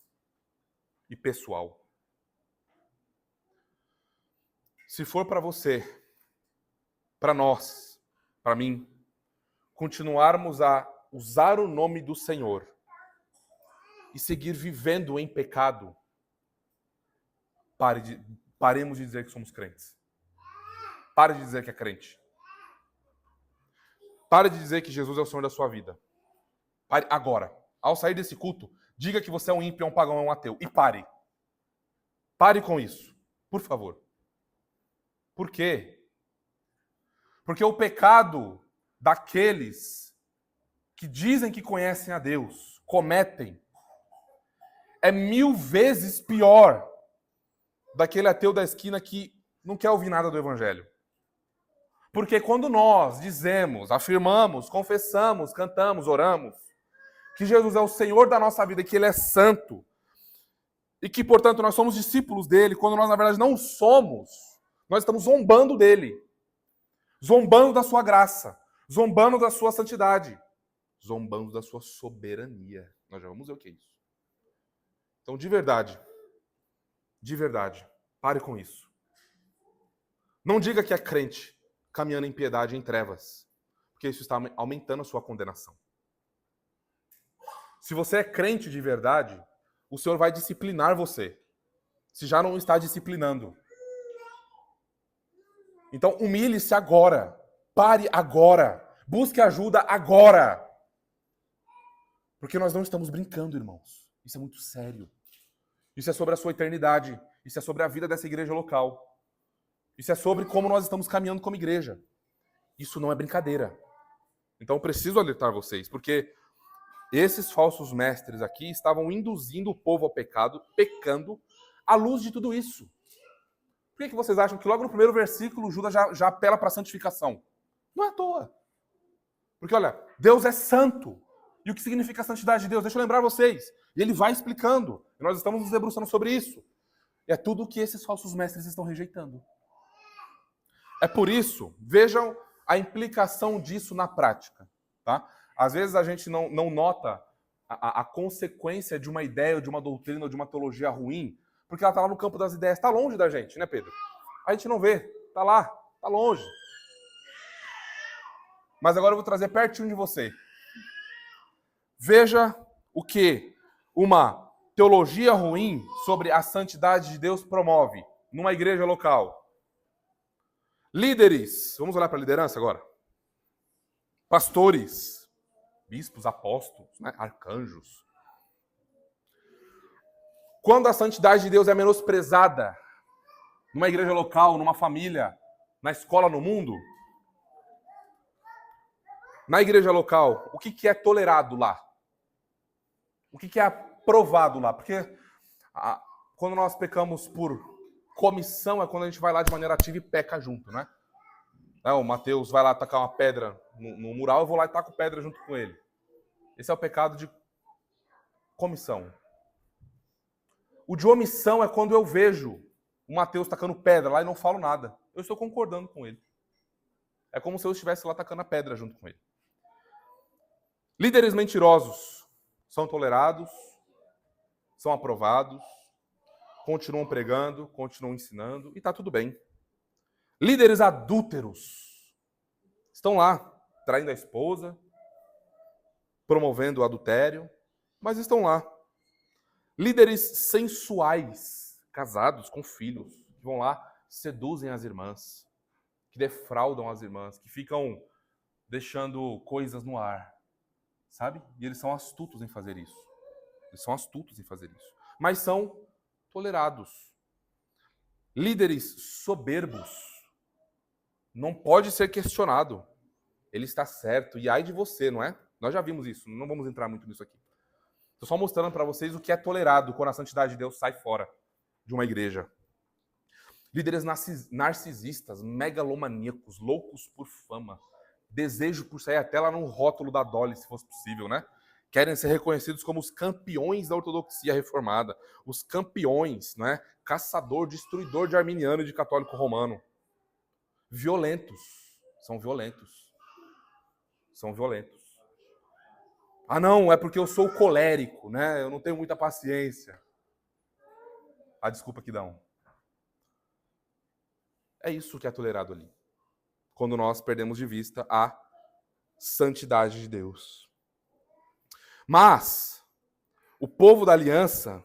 e pessoal. Se for para você, para nós, para mim, continuarmos a usar o nome do Senhor e seguir vivendo em pecado, paremos de dizer que somos crentes. Pare de dizer que é crente. Pare de dizer que Jesus é o Senhor da sua vida. Pare agora. Ao sair desse culto, diga que você é um ímpio, é um pagão, é um ateu. E pare. Pare com isso. Por favor. Por quê? Porque o pecado daqueles que dizem que conhecem a Deus, cometem, é 1000 vezes pior daquele ateu da esquina que não quer ouvir nada do Evangelho. Porque quando nós dizemos, afirmamos, confessamos, cantamos, oramos, que Jesus é o Senhor da nossa vida, que Ele é santo, e que, portanto, nós somos discípulos dEle, quando nós, na verdade, não somos, nós estamos zombando dEle, zombando da sua graça, zombando da sua santidade, zombando da sua soberania. Nós já vamos ver o que é isso. Então, de verdade, pare com isso. Não diga que é crente caminhando em piedade em trevas, porque isso está aumentando a sua condenação. Se você é crente de verdade, o Senhor vai disciplinar você, se já não está disciplinando. Então, humilhe-se agora, pare agora, busque ajuda agora. Porque nós não estamos brincando, irmãos. Isso é muito sério. Isso é sobre a sua eternidade. Isso é sobre a vida dessa igreja local. Isso é sobre como nós estamos caminhando como igreja. Isso não é brincadeira. Então eu preciso alertar vocês, porque esses falsos mestres aqui estavam induzindo o povo ao pecado, pecando, à luz de tudo isso. Por que vocês acham que logo no primeiro versículo Judas já apela para a santificação? Não é à toa. Porque olha, Deus é santo. E o que significa a santidade de Deus? Deixa eu lembrar vocês. E ele vai explicando. E nós estamos nos debruçando sobre isso. É tudo o que esses falsos mestres estão rejeitando. É por isso, vejam a implicação disso na prática. Tá? Às vezes a gente não nota a consequência de uma ideia, ou de uma doutrina, ou de uma teologia ruim, porque ela está lá no campo das ideias. Está longe da gente, né, Pedro? A gente não vê. Está lá. Está longe. Mas agora eu vou trazer pertinho de você. Veja o que uma teologia ruim sobre a santidade de Deus promove numa igreja local. Líderes, vamos olhar para a liderança agora. Pastores, bispos, apóstolos, né? Arcanjos. Quando a santidade de Deus é menosprezada numa igreja local, numa família, na escola, no mundo, na igreja local, o que é tolerado lá? O que é aprovado lá? Porque quando nós pecamos por comissão é quando a gente vai lá de maneira ativa e peca junto, né? O Mateus vai lá tacar uma pedra no mural, eu vou lá e taco pedra junto com ele. Esse é o pecado de comissão. O de omissão é quando eu vejo o Mateus tacando pedra lá e não falo nada. Eu estou concordando com ele. É como se eu estivesse lá tacando a pedra junto com ele. Líderes mentirosos são tolerados, são aprovados, continuam pregando, continuam ensinando e está tudo bem. Líderes adúlteros estão lá, traindo a esposa, promovendo o adultério, mas estão lá. Líderes sensuais, casados com filhos, que vão lá, seduzem as irmãs, que defraudam as irmãs, que ficam deixando coisas no ar, sabe? E eles são astutos em fazer isso. Eles são astutos em fazer isso. Mas são tolerados. Líderes soberbos. Não pode ser questionado. Ele está certo. E ai de você, não é? Nós já vimos isso. Não vamos entrar muito nisso aqui. Estou só mostrando para vocês o que é tolerado quando a santidade de Deus sai fora de uma igreja. Líderes narcisistas, megalomaníacos, loucos por fama. Desejo por sair até lá no rótulo da Dolly, se fosse possível, né? Querem ser reconhecidos como os campeões da ortodoxia reformada. Os campeões, né? Caçador, destruidor de arminiano e de católico romano. Violentos. São violentos. São violentos. Ah, não, é porque eu sou colérico, né? Eu não tenho muita paciência. A desculpa que dão. É isso que é tolerado ali. Quando nós perdemos de vista a santidade de Deus. Mas o povo da aliança,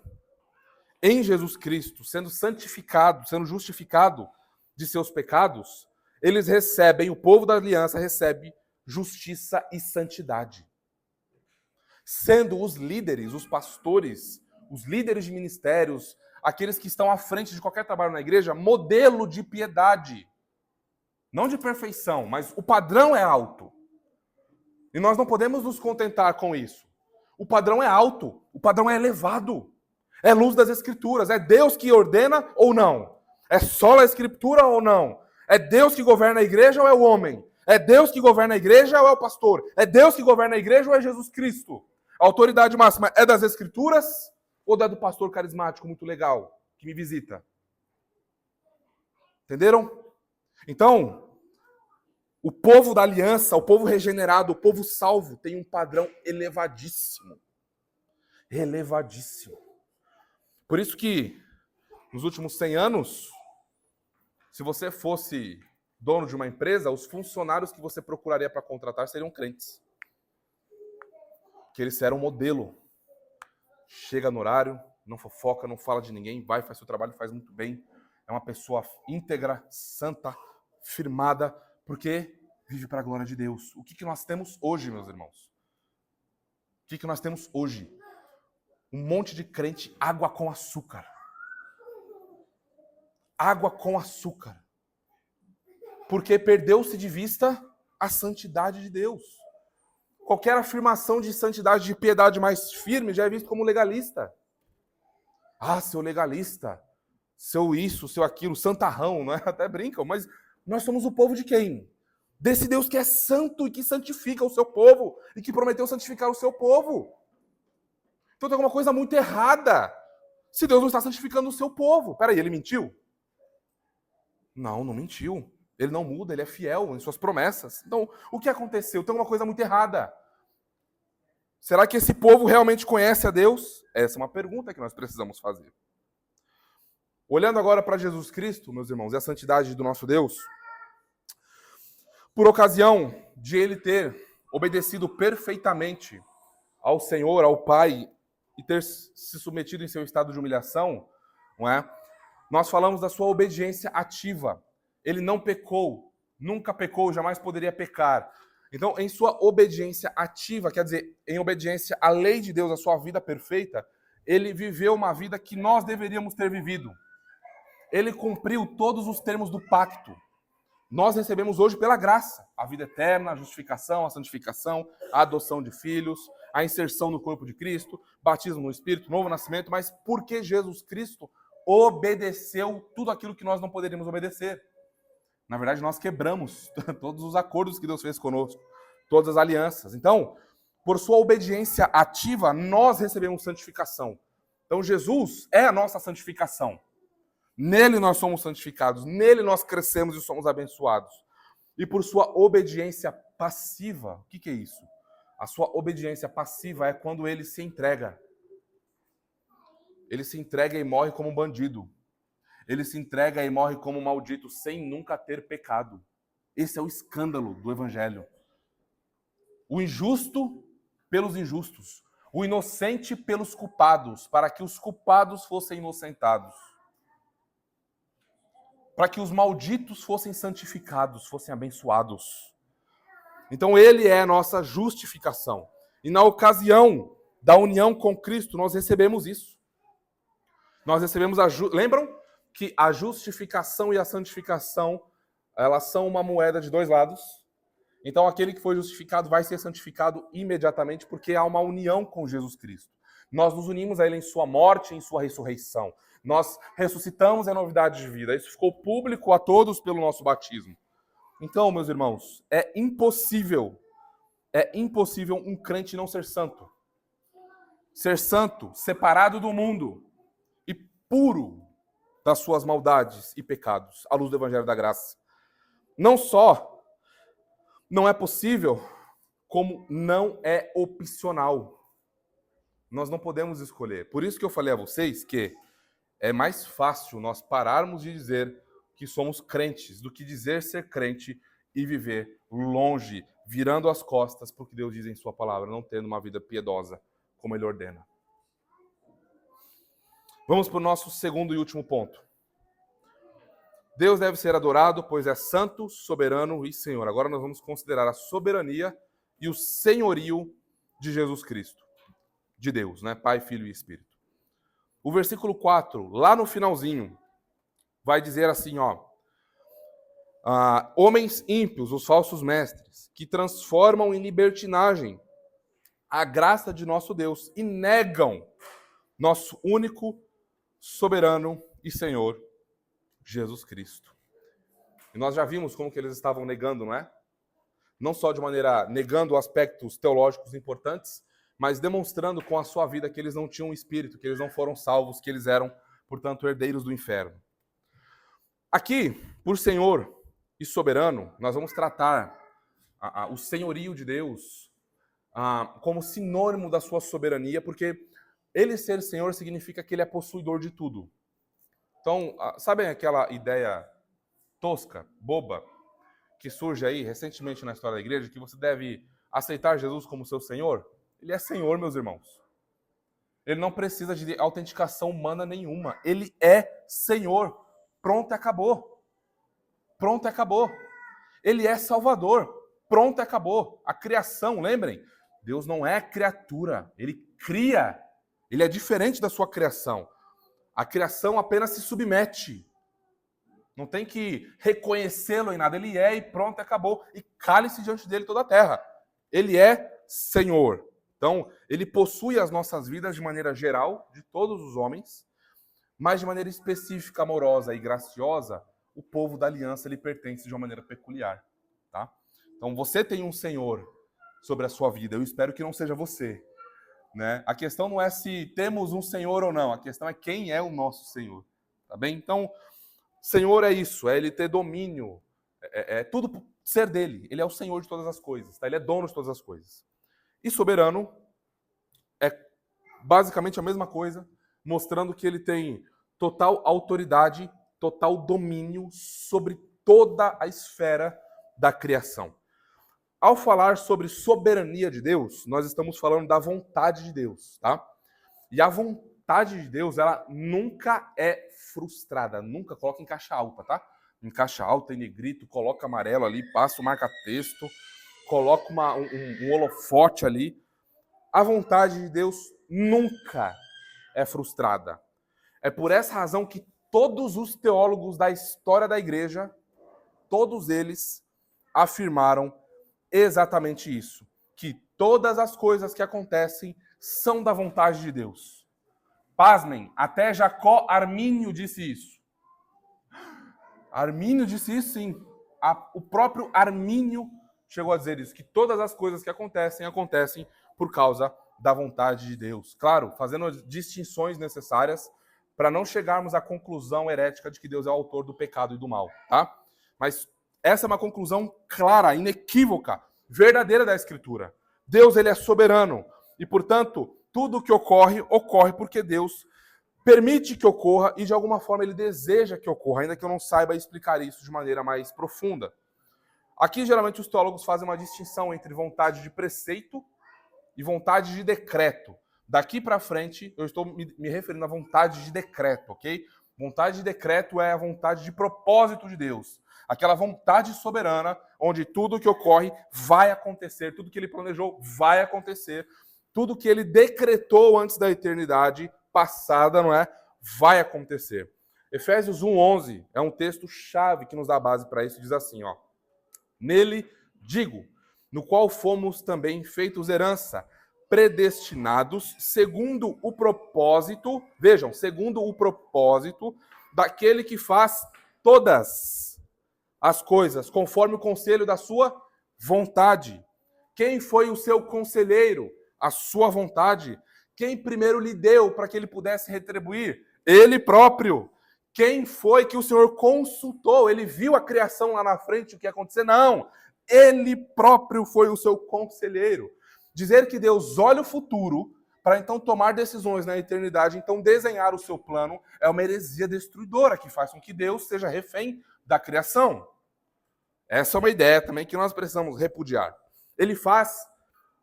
em Jesus Cristo, sendo santificado, sendo justificado de seus pecados, eles recebem, o povo da aliança recebe justiça e santidade. Sendo os líderes, os pastores, os líderes de ministérios, aqueles que estão à frente de qualquer trabalho na igreja, modelo de piedade. Não de perfeição, mas o padrão é alto. E nós não podemos nos contentar com isso. O padrão é alto, o padrão é elevado. É luz das Escrituras, é Deus que ordena ou não? É só a Escritura ou não? É Deus que governa a igreja ou é o homem? É Deus que governa a igreja ou é o pastor? É Deus que governa a igreja ou é Jesus Cristo? A autoridade máxima é das Escrituras ou da do pastor carismático muito legal que me visita? Entenderam? Então, o povo da aliança, o povo regenerado, o povo salvo tem um padrão elevadíssimo. Elevadíssimo. Por isso que, nos últimos 100 anos, se você fosse dono de uma empresa, os funcionários que você procuraria para contratar seriam crentes. Que eles eram modelo. Chega no horário, não fofoca, não fala de ninguém, vai, faz seu trabalho, faz muito bem. É uma pessoa íntegra, santa, firmada, porque vive para a glória de Deus. O que nós temos hoje, meus irmãos? O que nós temos hoje? Um monte de crente água com açúcar. Água com açúcar. Porque perdeu-se de vista a santidade de Deus. Qualquer afirmação de santidade, de piedade mais firme já é visto como legalista. Ah, seu legalista, seu isso, seu aquilo, santarrão, não é? Até brincam, mas nós somos o povo de quem? Desse Deus que é santo e que santifica o seu povo e que prometeu santificar o seu povo. Então tem alguma coisa muito errada se Deus não está santificando o seu povo. Peraí, ele mentiu? Não, não mentiu. Ele não muda, ele é fiel em suas promessas. Então, o que aconteceu? Tem alguma coisa muito errada. Será que esse povo realmente conhece a Deus? Essa é uma pergunta que nós precisamos fazer. Olhando agora para Jesus Cristo, meus irmãos, e a santidade do nosso Deus, por ocasião de ele ter obedecido perfeitamente ao Senhor, ao Pai, e ter se submetido em seu estado de humilhação, não é? Nós falamos da sua obediência ativa. Ele não pecou, nunca pecou, jamais poderia pecar. Então, em sua obediência ativa, quer dizer, em obediência à lei de Deus, à sua vida perfeita, ele viveu uma vida que nós deveríamos ter vivido. Ele cumpriu todos os termos do pacto. Nós recebemos hoje pela graça a vida eterna, a justificação, a santificação, a adoção de filhos, a inserção no corpo de Cristo, batismo no Espírito, novo nascimento, mas porque Jesus Cristo obedeceu tudo aquilo que nós não poderíamos obedecer. Na verdade, nós quebramos todos os acordos que Deus fez conosco, todas as alianças. Então, por sua obediência ativa, nós recebemos santificação. Então Jesus é a nossa santificação. Nele nós somos santificados, nele nós crescemos e somos abençoados. E por sua obediência passiva, o que é isso? A sua obediência passiva é quando ele se entrega. Ele se entrega e morre como um bandido. Ele se entrega e morre como um maldito, sem nunca ter pecado. Esse é o escândalo do Evangelho. O injusto pelos injustos. O inocente pelos culpados, para que os culpados fossem inocentados. Para que os malditos fossem santificados, fossem abençoados. Então ele é a nossa justificação. E na ocasião da união com Cristo, nós recebemos isso. Nós recebemos Lembram que a justificação e a santificação, elas são uma moeda de dois lados? Então aquele que foi justificado vai ser santificado imediatamente, porque há uma união com Jesus Cristo. Nós nos unimos a ele em sua morte e em sua ressurreição. Nós ressuscitamos em novidade de vida. Isso ficou público a todos pelo nosso batismo. Então, meus irmãos, é impossível um crente não ser santo. Ser santo, separado do mundo e puro das suas maldades e pecados, à luz do Evangelho da Graça. Não só não é possível, como não é opcional. Nós não podemos escolher. Por isso que eu falei a vocês que é mais fácil nós pararmos de dizer que somos crentes do que dizer ser crente e viver longe, virando as costas para o que Deus diz em sua palavra, não tendo uma vida piedosa como ele ordena. Vamos para o nosso segundo e último ponto. Deus deve ser adorado, pois é santo, soberano e Senhor. Agora nós vamos considerar a soberania e o senhorio de Jesus Cristo, de Deus, né? Pai, Filho e Espírito. O versículo 4, lá no finalzinho, vai dizer assim, homens ímpios, os falsos mestres, que transformam em libertinagem a graça de nosso Deus e negam nosso único, soberano e Senhor, Jesus Cristo. E nós já vimos como que eles estavam negando, não é? Não só de maneira negando aspectos teológicos importantes, mas demonstrando com a sua vida que eles não tinham espírito, que eles não foram salvos, que eles eram, portanto, herdeiros do inferno. Aqui, por Senhor e soberano, nós vamos tratar o senhorio de Deus como sinônimo da sua soberania, porque ele ser Senhor significa que ele é possuidor de tudo. Então, sabem aquela ideia tosca, boba, que surge aí recentemente na história da igreja, que você deve aceitar Jesus como seu Senhor? Ele é Senhor, meus irmãos. Ele não precisa de autenticação humana nenhuma. Ele é Senhor. Pronto e acabou. Pronto e acabou. Ele é Salvador. Pronto e acabou. A criação, lembrem, Deus não é criatura. Ele cria. Ele é diferente da sua criação. A criação apenas se submete. Não tem que reconhecê-lo em nada. Ele é e pronto, acabou. E cale-se diante dele toda a terra. Ele é Senhor. Então, ele possui as nossas vidas de maneira geral, de todos os homens, mas de maneira específica, amorosa e graciosa, o povo da aliança lhe pertence de uma maneira peculiar. Tá? Então, você tem um Senhor sobre a sua vida. Eu espero que não seja você. Né? A questão não é se temos um Senhor ou não. A questão é quem é o nosso Senhor. Tá bem? Então, Senhor é isso, é ele ter domínio, é tudo ser dele. Ele é o Senhor de todas as coisas, tá? Ele é dono de todas as coisas. E soberano é basicamente a mesma coisa, mostrando que ele tem total autoridade, total domínio sobre toda a esfera da criação. Ao falar sobre soberania de Deus, nós estamos falando da vontade de Deus, tá? E a vontade de Deus, ela nunca é frustrada, nunca. Coloca em caixa alta, tá? Em caixa alta, em negrito, coloca amarelo ali, passa o marca-texto, coloca um holofote ali. A vontade de Deus nunca é frustrada. É por essa razão que todos os teólogos da história da igreja, todos eles afirmaram exatamente isso, que todas as coisas que acontecem são da vontade de Deus. Pasmem, até Jacó Armínio disse isso. Armínio disse isso, sim. O próprio Armínio chegou a dizer isso, que todas as coisas que acontecem por causa da vontade de Deus. Claro, fazendo as distinções necessárias para não chegarmos à conclusão herética de que Deus é o autor do pecado e do mal, tá? Mas essa é uma conclusão clara, inequívoca, verdadeira da Escritura. Deus, ele é soberano e, portanto, tudo o que ocorre, ocorre porque Deus permite que ocorra e, de alguma forma, ele deseja que ocorra, ainda que eu não saiba explicar isso de maneira mais profunda. Aqui, geralmente, os teólogos fazem uma distinção entre vontade de preceito e vontade de decreto. Daqui para frente, eu estou me referindo à vontade de decreto, ok? Vontade de decreto é a vontade de propósito de Deus. Aquela vontade soberana, onde tudo que ocorre vai acontecer, tudo que ele planejou vai acontecer, tudo que ele decretou antes da eternidade passada, não é? Vai acontecer. Efésios 1:11 é um texto chave que nos dá base para isso, diz assim, ó: nele digo, no qual fomos também feitos herança, predestinados segundo o propósito, vejam, segundo o propósito daquele que faz todas as coisas conforme o conselho da sua vontade. Quem foi o seu conselheiro? A sua vontade. Quem primeiro lhe deu para que ele pudesse retribuir? Ele próprio. Quem foi que o Senhor consultou? Ele viu a criação lá na frente, o que ia acontecer? Não. Ele próprio foi o seu conselheiro. Dizer que Deus olha o futuro para então tomar decisões na eternidade, então desenhar o seu plano, é uma heresia destruidora que faz com que Deus seja refém da criação. Essa é uma ideia também que nós precisamos repudiar. Ele faz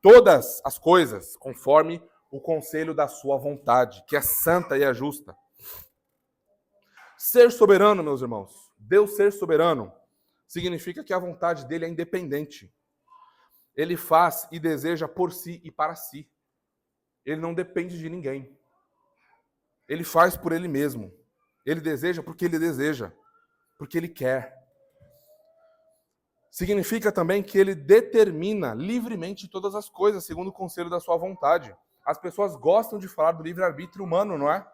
todas as coisas conforme o conselho da sua vontade, que é santa e é justa. Ser soberano, meus irmãos, Deus ser soberano, significa que a vontade dele é independente. Ele faz e deseja por si e para si. Ele não depende de ninguém. Ele faz por ele mesmo. Ele deseja porque ele deseja, porque ele quer. Significa também que ele determina livremente todas as coisas, segundo o conselho da sua vontade. As pessoas gostam de falar do livre-arbítrio humano, não é?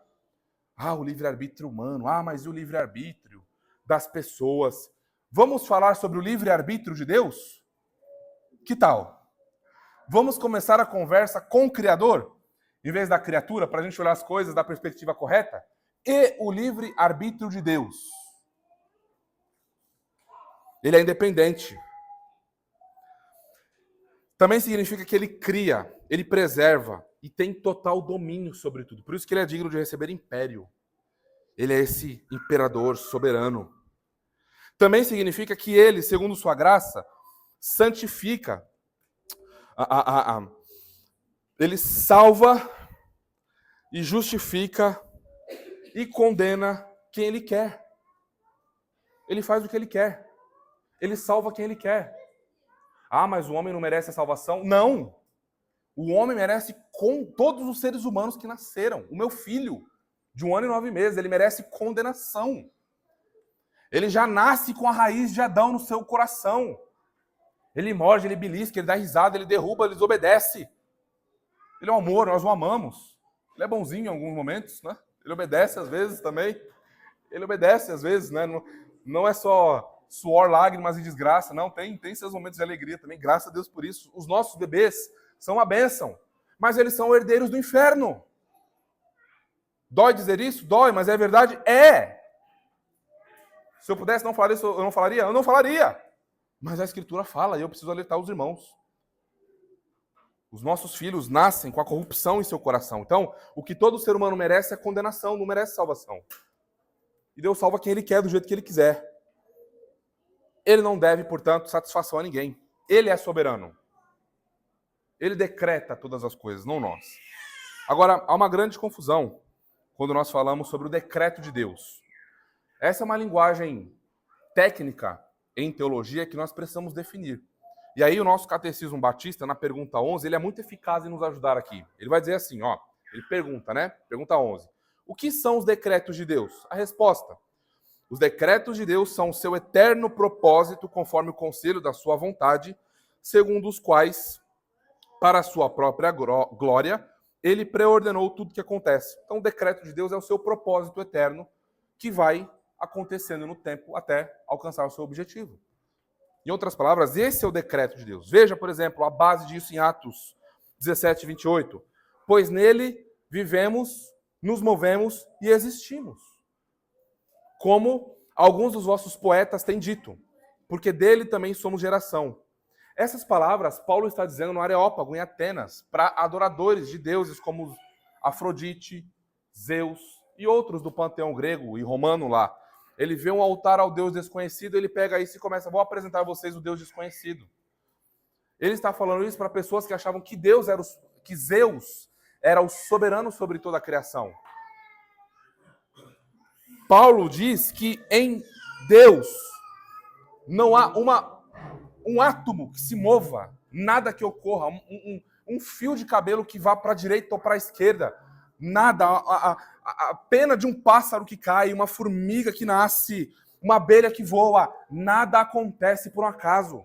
Ah, o livre-arbítrio humano. Ah, mas e o livre-arbítrio das pessoas? Vamos falar sobre o livre-arbítrio de Deus? Que tal? Vamos começar a conversa com o Criador, em vez da criatura, para a gente olhar as coisas da perspectiva correta? E o livre-arbítrio de Deus? Ele é independente. Também significa que ele cria, ele preserva e tem total domínio sobre tudo. Por isso que ele é digno de receber império. Ele é esse imperador soberano. Também significa que ele, segundo sua graça, santifica. Ele salva e justifica e condena quem ele quer. Ele faz o que ele quer. Ele salva quem ele quer. Ah, mas o homem não merece a salvação? Não. O homem merece com todos os seres humanos que nasceram. O meu filho, de 1 ano e 9 meses, ele merece condenação. Ele já nasce com a raiz de Adão no seu coração. Ele morde, ele belisca, ele dá risada, ele derruba, ele desobedece. Ele é um amor, nós o amamos. Ele é bonzinho em alguns momentos, né? Ele obedece às vezes também. Ele obedece às vezes, né? Não é só suor, lágrimas e desgraça, não. Tem seus momentos de alegria também, graças a Deus por isso. Os nossos bebês são uma bênção, mas eles são herdeiros do inferno. Dói dizer isso? Dói, mas é verdade? É. Se eu pudesse não falar isso, eu não falaria? Eu não falaria. Mas a Escritura fala e eu preciso alertar os irmãos. Os nossos filhos nascem com a corrupção em seu coração. Então, o que todo ser humano merece é condenação, não merece salvação. E Deus salva quem Ele quer, do jeito que Ele quiser. Ele não deve, portanto, satisfação a ninguém. Ele é soberano. Ele decreta todas as coisas, não nós. Agora, há uma grande confusão quando nós falamos sobre o decreto de Deus. Essa é uma linguagem técnica em teologia que nós precisamos definir. E aí o nosso catecismo batista, na pergunta 11, ele é muito eficaz em nos ajudar aqui. Ele vai dizer assim, ó, ele pergunta, né? Pergunta 11. O que são os decretos de Deus? A resposta: os decretos de Deus são o seu eterno propósito conforme o conselho da sua vontade, segundo os quais, para a sua própria glória, ele preordenou tudo que acontece. Então o decreto de Deus é o seu propósito eterno que vai acontecendo no tempo até alcançar o seu objetivo. Em outras palavras, esse é o decreto de Deus. Veja, por exemplo, a base disso em Atos, 17, 28. Pois nele vivemos, nos movemos e existimos. Como alguns dos vossos poetas têm dito, porque dele também somos geração. Essas palavras Paulo está dizendo no Areópago, em Atenas, para adoradores de deuses como Afrodite, Zeus e outros do panteão grego e romano lá. Ele vê um altar ao Deus desconhecido, ele pega isso e começa, vou apresentar a vocês o Deus desconhecido. Ele está falando isso para pessoas que achavam que que Zeus era o soberano sobre toda a criação. Paulo diz que em Deus não há um átomo que se mova, nada que ocorra, um fio de cabelo que vá para a direita ou para a esquerda, nada, a pena de um pássaro que cai, uma formiga que nasce, uma abelha que voa, nada acontece por um acaso.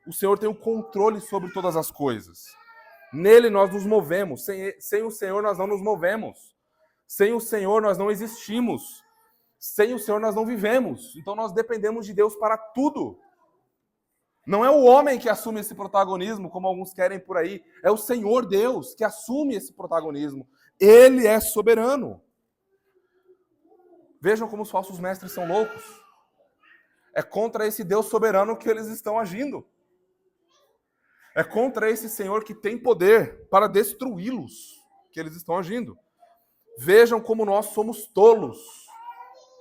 O Senhor tem o controle sobre todas as coisas. Nele nós nos movemos, sem o Senhor nós não nos movemos, sem o Senhor nós não existimos, sem o Senhor nós não vivemos, então nós dependemos de Deus para tudo. Não é o homem que assume esse protagonismo, como alguns querem por aí. É o Senhor Deus que assume esse protagonismo. Ele é soberano. Vejam como os falsos mestres são loucos. É contra esse Deus soberano que eles estão agindo. É contra esse Senhor que tem poder para destruí-los que eles estão agindo. Vejam como nós somos tolos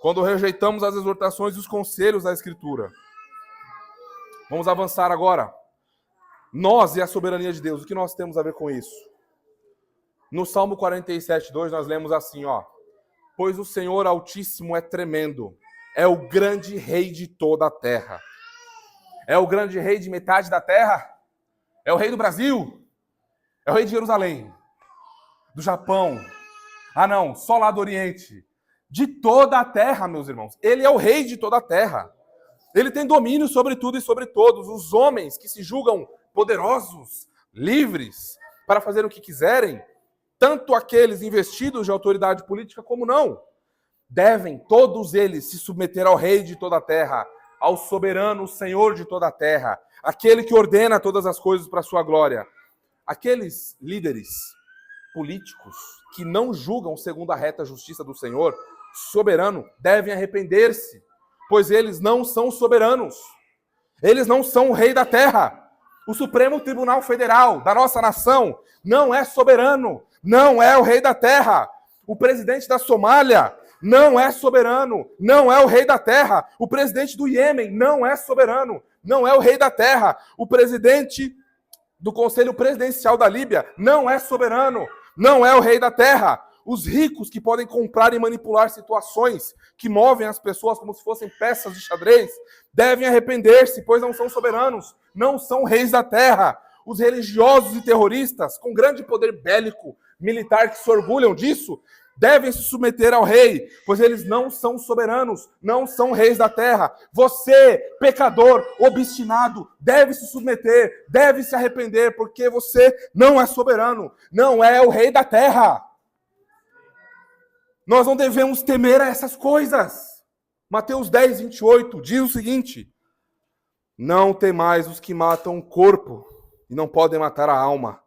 quando rejeitamos as exortações e os conselhos da Escritura. Vamos avançar agora. Nós e a soberania de Deus, o que nós temos a ver com isso? No Salmo 47, 2, nós lemos assim, ó. Pois o Senhor Altíssimo é tremendo, é o grande rei de toda a terra. É o grande rei de metade da terra? É o rei do Brasil? É o rei de Jerusalém? Do Japão? Ah não, só lá do Oriente. De toda a terra, meus irmãos. Ele é o rei de toda a terra. Ele tem domínio sobre tudo e sobre todos. Os homens que se julgam poderosos, livres, para fazer o que quiserem, tanto aqueles investidos de autoridade política como não, devem todos eles se submeter ao rei de toda a terra, ao soberano Senhor de toda a terra, aquele que ordena todas as coisas para a sua glória. Aqueles líderes políticos que não julgam segundo a reta justiça do Senhor, soberano, devem arrepender-se, pois eles não são soberanos. Eles não são o rei da terra. O Supremo Tribunal Federal da nossa nação não é soberano, não é o rei da terra. O presidente da Somália não é soberano, não é o rei da terra. O presidente do Iêmen não é soberano, não é o rei da terra. O presidente do Conselho Presidencial da Líbia não é soberano, não é o rei da terra. Os ricos que podem comprar e manipular situações que movem as pessoas como se fossem peças de xadrez, devem arrepender-se, pois não são soberanos, não são reis da terra. Os religiosos e terroristas, com grande poder bélico, militar, que se orgulham disso, devem se submeter ao rei, pois eles não são soberanos, não são reis da terra. Você, pecador, obstinado, deve se submeter, deve se arrepender, porque você não é soberano, não é o rei da terra. Nós não devemos temer a essas coisas. Mateus 10, 28 diz o seguinte: não temais os que matam o corpo e não podem matar a alma.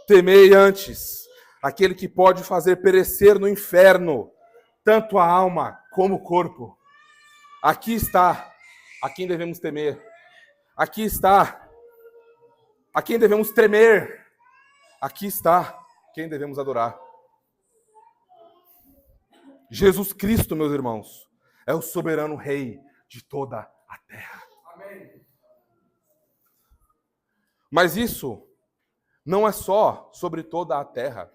Temei antes aquele que pode fazer perecer no inferno tanto a alma como o corpo. Aqui está a quem devemos temer. Aqui está a quem devemos tremer. Aqui está quem devemos adorar. Jesus Cristo, meus irmãos, é o soberano rei de toda a terra. Amém. Mas isso não é só sobre toda a terra.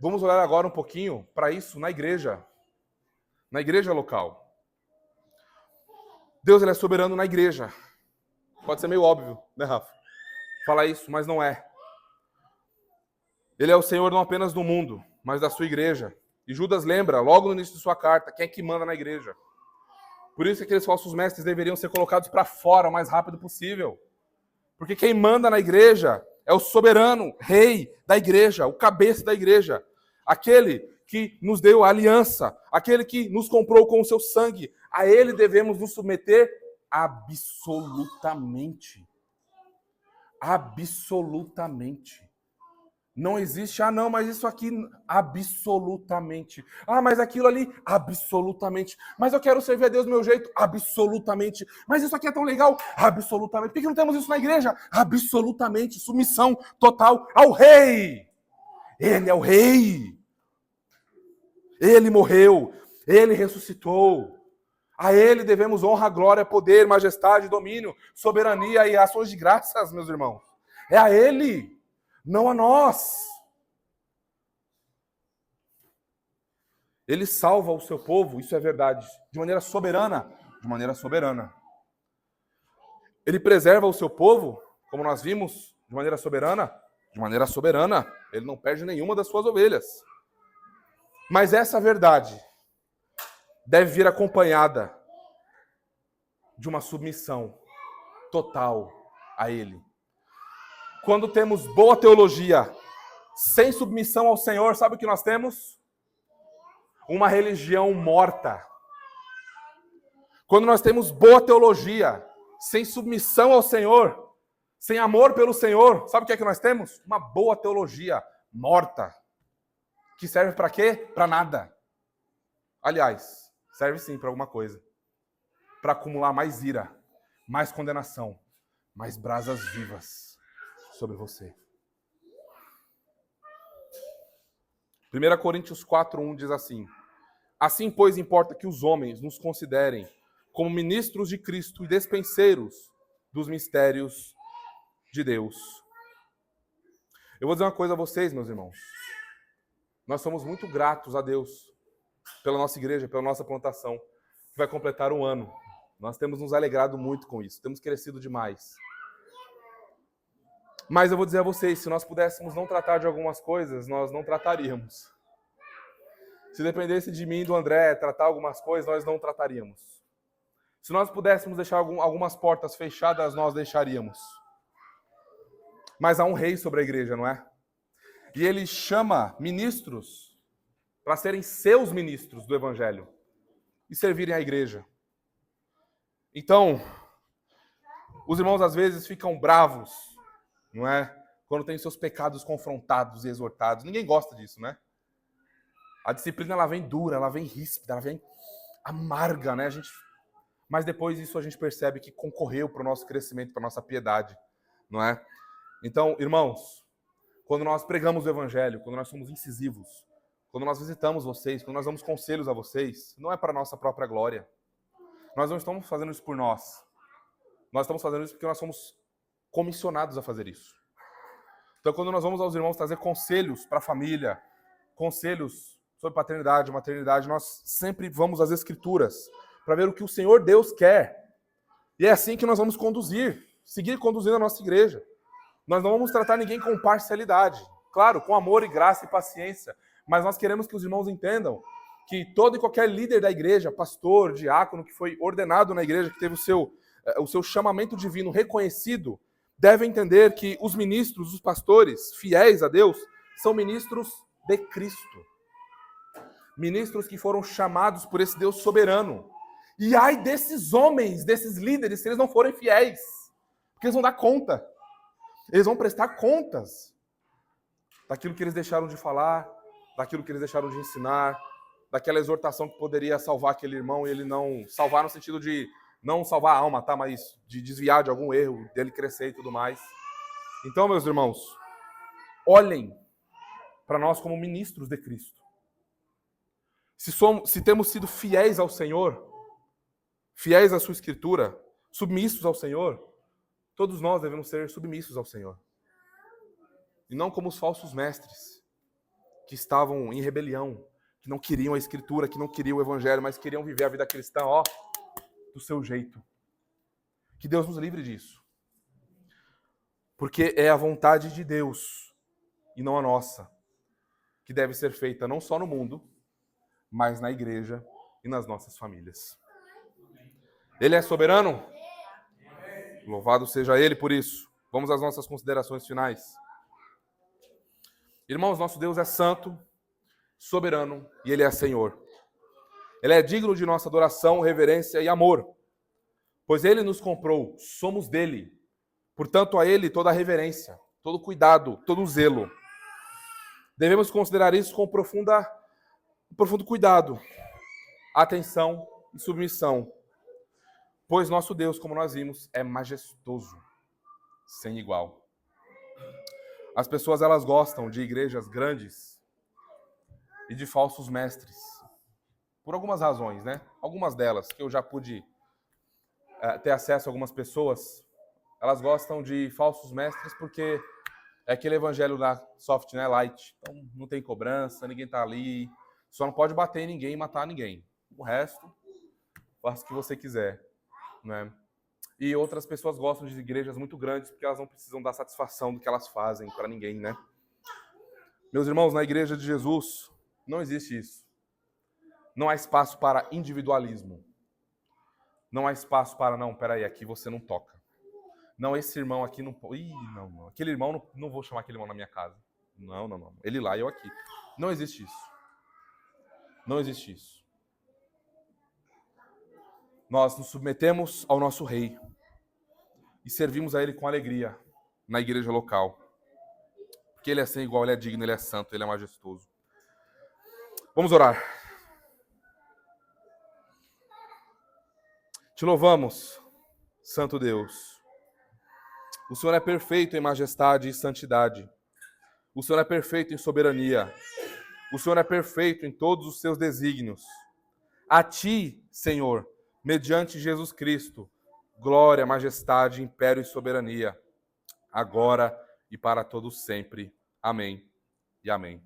Vamos olhar agora um pouquinho para isso na igreja local. Deus, ele é soberano na igreja. Pode ser meio óbvio, né, Rafa? Falar isso, mas não é. Ele é o Senhor não apenas do mundo, mas da sua igreja. E Judas lembra, logo no início de sua carta, quem é que manda na igreja. Por isso que aqueles falsos mestres deveriam ser colocados para fora o mais rápido possível. Porque quem manda na igreja é o soberano, rei da igreja, o cabeça da igreja. Aquele que nos deu a aliança, aquele que nos comprou com o seu sangue. A ele devemos nos submeter absolutamente. Absolutamente. Não existe, não, mas isso aqui, absolutamente. Mas aquilo ali, absolutamente. Mas eu quero servir a Deus do meu jeito, absolutamente. Mas isso aqui é tão legal, absolutamente. Por que não temos isso na igreja? Absolutamente. Submissão total ao rei. Ele é o rei. Ele morreu, ele ressuscitou. A ele devemos honra, glória, poder, majestade, domínio, soberania e ações de graças, meus irmãos. É a ele, não a nós. Ele salva o seu povo, isso é verdade, de maneira soberana. De maneira soberana. Ele preserva o seu povo, como nós vimos, de maneira soberana. De maneira soberana. Ele não perde nenhuma das suas ovelhas. Mas essa verdade deve vir acompanhada de uma submissão total a Ele. Quando temos boa teologia sem submissão ao Senhor, sabe o que nós temos? Uma religião morta. Quando nós temos boa teologia sem submissão ao Senhor, sem amor pelo Senhor, sabe o que é que nós temos? Uma boa teologia morta. Que serve para quê? Para nada. Aliás, serve sim para alguma coisa. Para acumular mais ira, mais condenação, mais brasas vivas sobre você. 1 Coríntios 4:1 diz assim: assim, pois, importa que os homens nos considerem como ministros de Cristo e despenseiros dos mistérios de Deus. Eu vou dizer uma coisa a vocês, meus irmãos. Nós somos muito gratos a Deus pela nossa igreja, pela nossa plantação, que vai completar um ano. Nós temos nos alegrado muito com isso, temos crescido demais. Mas eu vou dizer a vocês, se nós pudéssemos não tratar de algumas coisas, nós não trataríamos. Se dependesse de mim e do André tratar algumas coisas, nós não trataríamos. Se nós pudéssemos deixar algumas portas fechadas, nós deixaríamos. Mas há um rei sobre a igreja, não é? E ele chama ministros para serem seus ministros do evangelho e servirem à igreja. Então, os irmãos às vezes ficam bravos, não é? Quando tem seus pecados confrontados e exortados. Ninguém gosta disso, né? A disciplina, ela vem dura, ela vem ríspida, ela vem amarga, né? Mas depois isso a gente percebe que concorreu para o nosso crescimento, para a nossa piedade, não é? Então, irmãos, quando nós pregamos o evangelho, quando nós somos incisivos, quando nós visitamos vocês, quando nós damos conselhos a vocês, não é para a nossa própria glória. Nós não estamos fazendo isso por nós. Nós estamos fazendo isso porque nós somos comissionados a fazer isso. Então, quando nós vamos aos irmãos trazer conselhos para a família, conselhos sobre paternidade, maternidade, nós sempre vamos às Escrituras para ver o que o Senhor Deus quer. E é assim que nós vamos seguir conduzindo a nossa igreja. Nós não vamos tratar ninguém com parcialidade. Claro, com amor e graça e paciência. Mas nós queremos que os irmãos entendam que todo e qualquer líder da igreja, pastor, diácono, que foi ordenado na igreja, que teve o seu chamamento divino reconhecido, deve entender que os ministros, os pastores, fiéis a Deus, são ministros de Cristo. Ministros que foram chamados por esse Deus soberano. E ai desses homens, desses líderes, se eles não forem fiéis. Porque eles vão dar conta. Eles vão prestar contas daquilo que eles deixaram de falar, daquilo que eles deixaram de ensinar, daquela exortação que poderia salvar aquele irmão e ele não salvar no sentido de não salvar a alma, tá? Mas de desviar de algum erro, dele crescer e tudo mais. Então, meus irmãos, olhem para nós como ministros de Cristo. Se temos sido fiéis ao Senhor, fiéis à sua Escritura, submissos ao Senhor, todos nós devemos ser submissos ao Senhor. E não como os falsos mestres, que estavam em rebelião, que não queriam a Escritura, que não queriam o Evangelho, mas queriam viver a vida cristã, do seu jeito. Que Deus nos livre disso. Porque é a vontade de Deus, e não a nossa, que deve ser feita não só no mundo, mas na igreja e nas nossas famílias. Ele é soberano? Louvado seja Ele por isso. Vamos às nossas considerações finais. Irmãos, nosso Deus é santo, soberano e Ele é Senhor. Ele é digno de nossa adoração, reverência e amor, pois Ele nos comprou, somos dele. Portanto, a Ele toda a reverência, todo cuidado, todo zelo. Devemos considerar isso com profundo cuidado, atenção e submissão, pois nosso Deus, como nós vimos, é majestoso, sem igual. As pessoas, elas gostam de igrejas grandes e de falsos mestres, por algumas razões, né? Algumas delas, que eu já pude ter acesso a algumas pessoas, elas gostam de falsos mestres porque é aquele evangelho lá, soft, né? Light. Então, não tem cobrança, ninguém tá ali, só não pode bater em ninguém e matar ninguém. O resto, faça o que você quiser, né? E outras pessoas gostam de igrejas muito grandes porque elas não precisam dar satisfação do que elas fazem para ninguém, né? Meus irmãos, na igreja de Jesus, não existe isso. Não há espaço para individualismo. Não há espaço para, não, peraí, aqui você não toca. Não, esse irmão aqui não... Ih, não. Aquele irmão, não vou chamar aquele irmão na minha casa. Não. Ele lá e eu aqui. Não existe isso. Não existe isso. Nós nos submetemos ao nosso rei e servimos a ele com alegria na igreja local. Porque ele é sem igual, ele é digno, ele é santo, ele é majestoso. Vamos orar. Te louvamos, Santo Deus. O Senhor é perfeito em majestade e santidade. O Senhor é perfeito em soberania. O Senhor é perfeito em todos os seus desígnios. A Ti, Senhor, mediante Jesus Cristo, glória, majestade, império e soberania, agora e para todos sempre. Amém e amém.